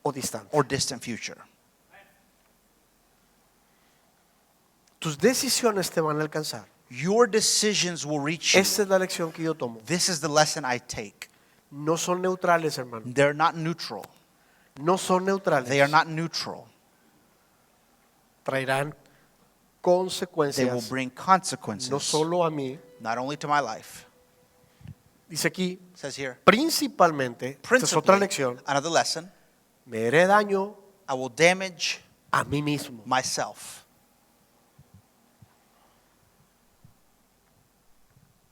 o distante. or distant future. Tus decisiones te van a alcanzar. Your decisions will reach you. Esta es la lección que yo tomo. This is the lesson I take. No son neutrales, hermano. They're not neutral. No son neutrales. They are not neutral. Traerán They will consecuencias, bring consequences, no solo a mí. not only to my life. Dice aquí, It says here, principalmente, esta es otra principally, lección, another lesson, me haré daño I will damage a mí mismo. myself.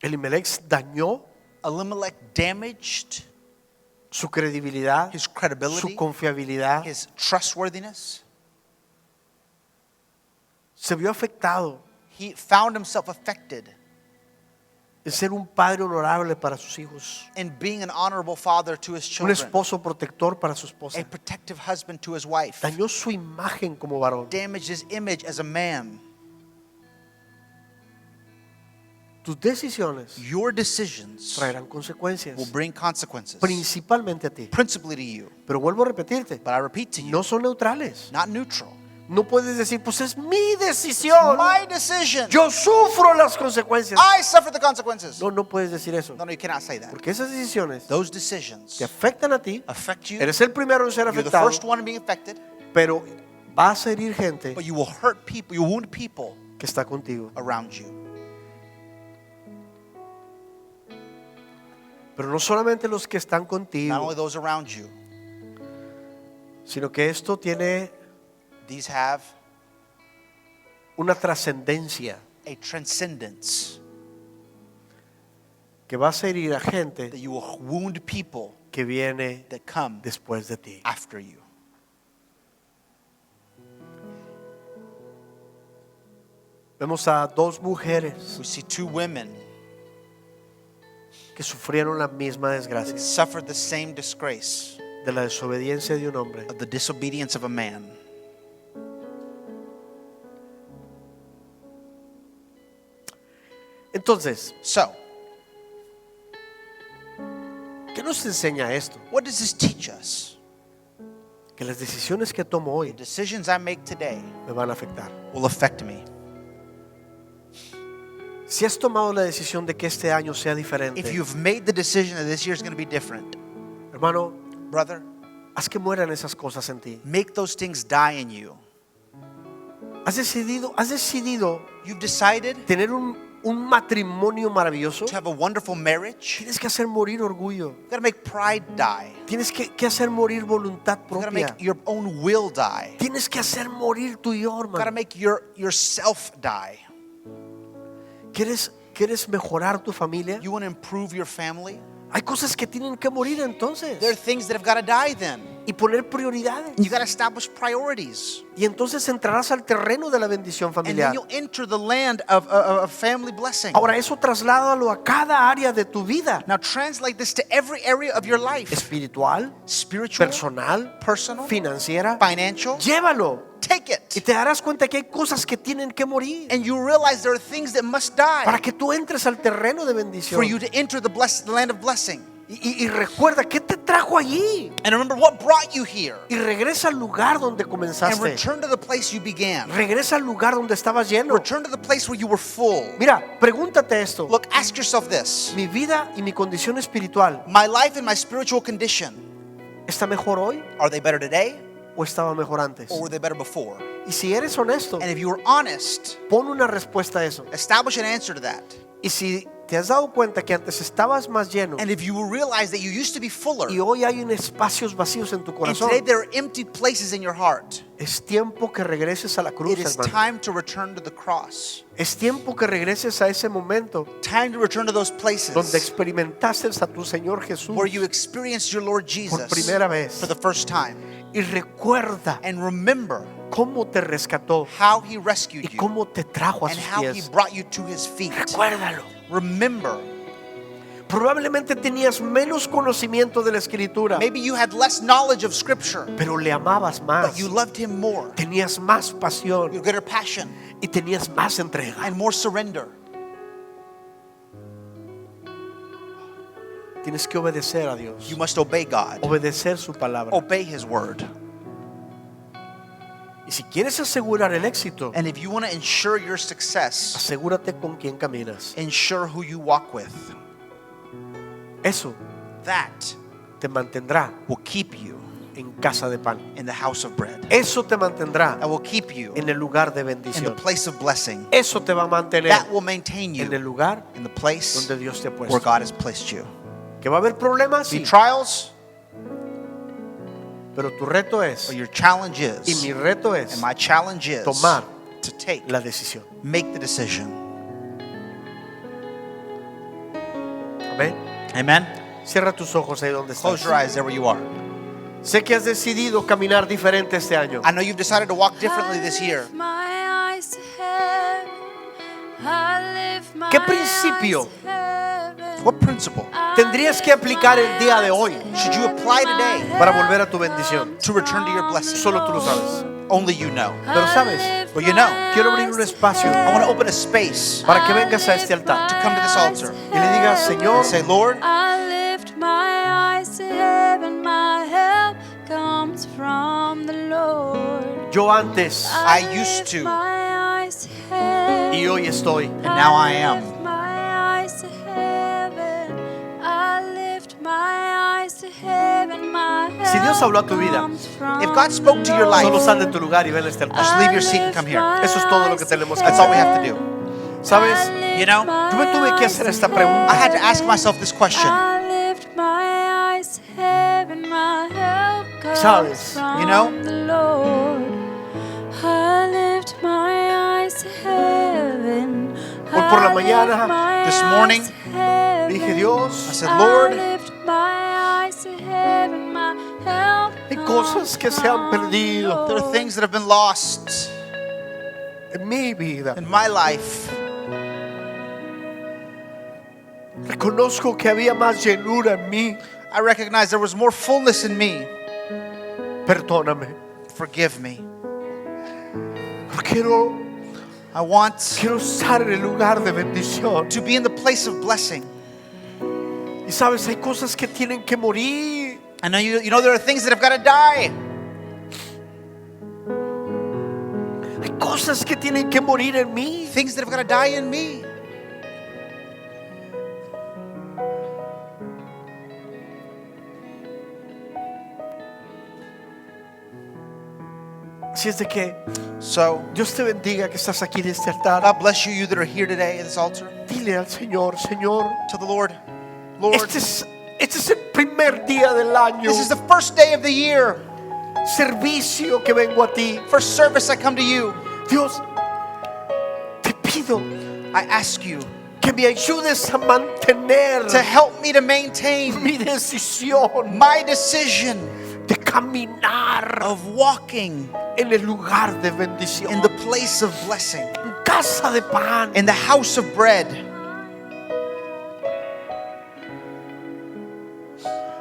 Elimelech dañó Elimelech damaged su credibilidad, his su credibility, confiabilidad. his trustworthiness. Se vio afectado He found himself affected en ser un padre honorable para sus hijos, in being an honorable father to his un children, esposo protector para su a esposa. protective husband to his wife, Dañó su imagen como varón. damaged his image as a man. Tus decisiones Your decisions traerán consecuencias, will bring consequences, principalmente a ti. principally to you. Pero vuelvo a repetirte, But I repeat to you, no son neutrales. not neutral. No puedes decir, pues es mi decisión. My decision. Yo sufro las consecuencias. I suffer the consequences. No, no puedes decir eso. No, you cannot say that. Porque esas decisiones Those decisions te afectan a ti. affect you. Eres el primero en ser You're the afectado. first one being affected, Pero vas a herir gente but you will hurt people, you wound people que está contigo. around you. Pero no solamente los que están Not contigo, only those around you, sino que esto tiene these have una trascendencia, a transcendence que vas a herir a that gente you will wound people que viene that come después de ti. after you. Vemos a dos mujeres We see two women que sufrieron la misma desgracia suffered the same disgrace de la desobediencia de un hombre. of the disobedience of a man. Entonces, So, ¿qué nos enseña esto? what does this teach us? Que las decisiones que tomo hoy The decisions I make today me van a afectar. will affect me. Si has tomado la decisión de que este año sea If diferente, you've made the decision that this year is going to be different, hermano, brother, haz que mueran esas cosas en ti. make those things die in you. Has decidido You've decided tener un matrimonio maravilloso. to have a wonderful marriage. Tienes que hacer morir orgullo. You've got to make pride die. Tienes que hacer morir voluntad You've got to propia. make your own will die. Tienes que hacer morir tu yo, You've got to hermano. make yourself die. ¿Quieres mejorar tu familia? You want to improve your family? Hay cosas que tienen que morir entonces. There are things that have got to die then. Y poner prioridades. You got to establish priorities. Y entonces entrarás al terreno de la bendición And then familiar. you'll enter the land of family blessing. Ahora eso trasládalo a cada área de tu vida. Now translate this to every area of your life. Espiritual, Spiritual, personal, personal, financiera. financial. Llévalo. Take Y it. te darás cuenta que hay cosas que tienen que morir And you realize there are things that must para die que tú entres al terreno de bendición. for you to enter the land of blessing. Y recuerda, ¿qué te trajo allí? And remember what brought you here. Y regresa al lugar donde And comenzaste. return to the place you began. Regresa al lugar donde estabas lleno. Return to the place where you were full. Mira, pregúntate esto. Look, ask yourself this. ¿Mi vida y mi condición espiritual My life and my spiritual condition, está mejor hoy are they better today o estaba mejor antes? or were they better before? Y si eres honesto, And if you were honest, pon una respuesta a eso. establish an answer to that. Y si te has dado cuenta que antes estabas más lleno And if you will realize that you used to be fuller, y hoy hay un espacios vacíos en tu and corazón, today there are empty places in your heart, es tiempo que regreses a la cruz, it is hermano. time to return to the cross. Es tiempo que regreses a ese momento Time to return to those donde places experimentaste a tu Señor Jesús where you experienced your Lord Jesus por primera vez. for the first time. Y recuerda And remember cómo te rescató how He rescued y you cómo te trajo a and sus how He pies. brought you to His feet. Recuérdalo. Remember, Probablemente tenías menos conocimiento de la Escritura, maybe you had less knowledge of Scripture, pero le amabas más. but you loved Him more. Tenías más You pasión had greater passion y tenías más entrega. and more surrender. Tienes que obedecer a Dios. You must obey God. Obedecer su palabra. Obey His word. Y si quieres asegurar el éxito, And if you want to ensure your success, asegúrate con quién caminas. ensure who you walk with. Eso That te mantendrá will keep you en casa de pan. in the house of bread. Eso te mantendrá That will keep you en el lugar de in the bendición. place of blessing. Eso te va a mantener That will maintain en el you lugar in the place donde Dios te ha where puesto. God has placed you. Que va a haber problemas, Be sí, trials, pero tu reto es, but your challenge y mi is, reto es, and my challenge is, tomar to take, la decisión. make the decision. Amén. Amen. Cierra tus ojos ahí donde Close estás. your eyes there where you are. Sé que has decidido caminar diferente este año. I know you've decided to walk differently this year. ¿Qué principio What principle tendrías que aplicar el día de hoy should you apply today para volver a tu bendición? to return to your blessing? Solo tú lo sabes. Only you know. Pero sabes, But you know, quiero abrir un espacio I want to open a space para que vengas a este altar to come to this altar y le digas, Señor, and say, Lord, I lift my eyes to heaven, my help comes from the Lord. yo antes I used lift to, my eyes to heaven, y hoy estoy. and now I am. lift my eyes to heaven. I lift my eyes to heaven, my help Si Dios habló a tu vida, comes from If God spoke to your the life, Solo Lord. sal de tu lugar y ven a este altar. just leave your seat and come here. Eso es todo lo que tenemos que That's all we hacer. have to do. ¿Sabes? You know, Yo me tuve que hacer esta I pregunta. had to ask myself this question. I lift my eyes to heaven, my help comes ¿Sabes? from You know? the Lord. I lift my eyes to heaven. Hoy por la I mañana, lift my this eyes morning, to heaven. Dije, I Dios, said, Lord, I lift my eyes to heaven, my help hay cosas que se han comes from perdido the there are things that have been lost en mi vida. in my life. Reconozco que había más llenura en mí. I recognize there was more fullness in me. Perdóname. Forgive me. Quiero Quiero estar en el lugar de bendición. to be in the place of blessing. Y sabes, hay cosas que tienen que morir. I know you know there are things that have got to die. Hay cosas que tienen que morir en mí. Things that have got to die in me. Así es de que So, Dios te bendiga que estás aquí en este altar. God bless you, you that are here today at this altar. Dile al Señor, Señor, To the Lord, Lord, este es el primer día del año. this is the first day of the year. Servicio que vengo a ti. First service I come to you. Dios, te pido I ask you que me ayudes a mantener to help me to maintain mi decisión my decision de caminar of walking en el lugar de bendición, in the place of blessing, en casa de pan. in the house of bread.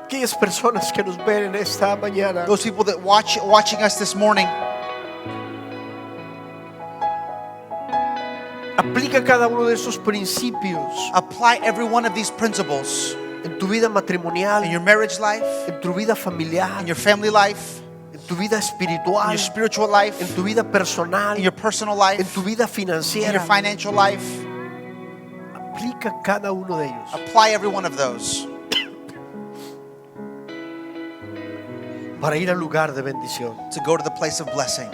Aquellas personas que nos ven en esta mañana, Those people that watching us this morning, aplica cada uno de esos principios apply every one of these principles en tu vida matrimonial, in your marriage life, en tu vida familiar, in your family life, en tu vida in espiritual, your spiritual life, en tu vida personal, in your personal en life, tu vida in financiera. your financial life. Aplica cada uno de ellos Apply every one of those para ir al lugar de bendición. to go to the place of blessing.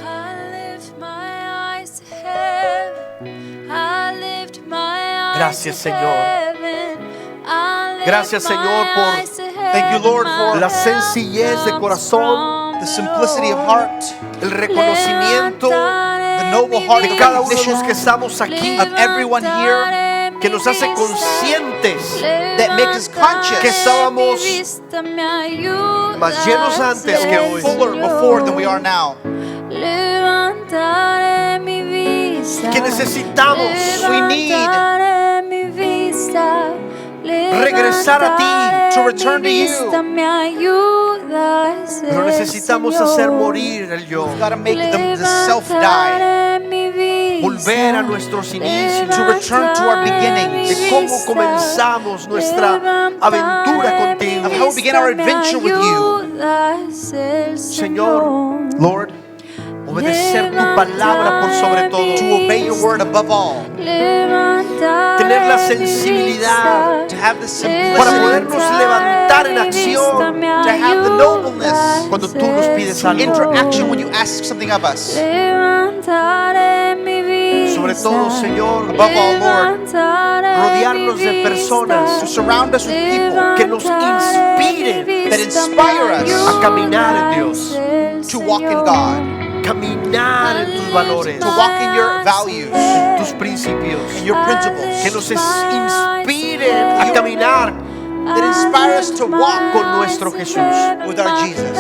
I lift my eyes to heaven. I lift my eyes Gracias, to Señor. heaven. I lift Gracias, my Señor, por eyes to Thank you, Lord, heaven. for la sencillez de corazón, The simplicity of heart, el reconocimiento the noble heart de of cada uno de los recognition que estamos aquí, of everyone here que nos hace conscientes that makes us conscious que estábamos más llenos antes que hoy. fuller before than we are now. Levantaré mi vista. Que necesitamos We need Levantaré mi vista. regresar a ti, Levantaré to return mi to you. vista, me ayuda es pero el necesitamos Señor. hacer morir el yo. We've got to make the self die. Levantaré mi vista. volver a nuestros inicios, to return to our beginnings, de cómo comenzamos nuestra aventura contigo. of how we began our adventure with you. Señor, Lord, obedecer tu palabra por sobre todo, To obey your word above all, tener la sensibilidad to have the para simplicity, podernos levantar en acción to have the nobleness, cuando tú nos pides algo. interaction when you ask something of us. Sobre todo, Señor, Above all, Lord, rodearnos de personas to surround us with people que nos inspiren that inspire us a caminar en Dios, to walk in God, caminar en tus valores, to walk in your values, tus principios, in your que principles, nos inspiren a caminar that inspire us to walk con nuestro Jesús. with our Jesus.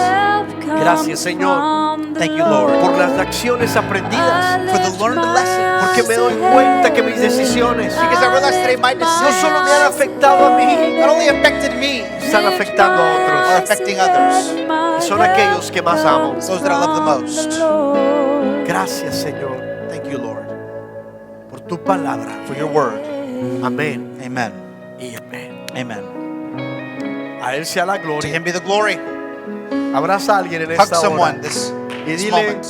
Gracias, Señor, Thank you, Lord, por las lecciones aprendidas, for the learned lessons. porque me doy cuenta que mis decisiones Because I realized today my no solo me han decisions afectado a mí, not only affected me, están afectando a are otros. affecting others, Son aquellos que más amo. those that I love the most. Gracias, Señor, Thank you, Lord, por tu palabra. for your word. Amén Amen. y amén. Amen. A Él sea la To gloria. him be the glory. Abraza a alguien en Hug esta hora someone this y dile, moment.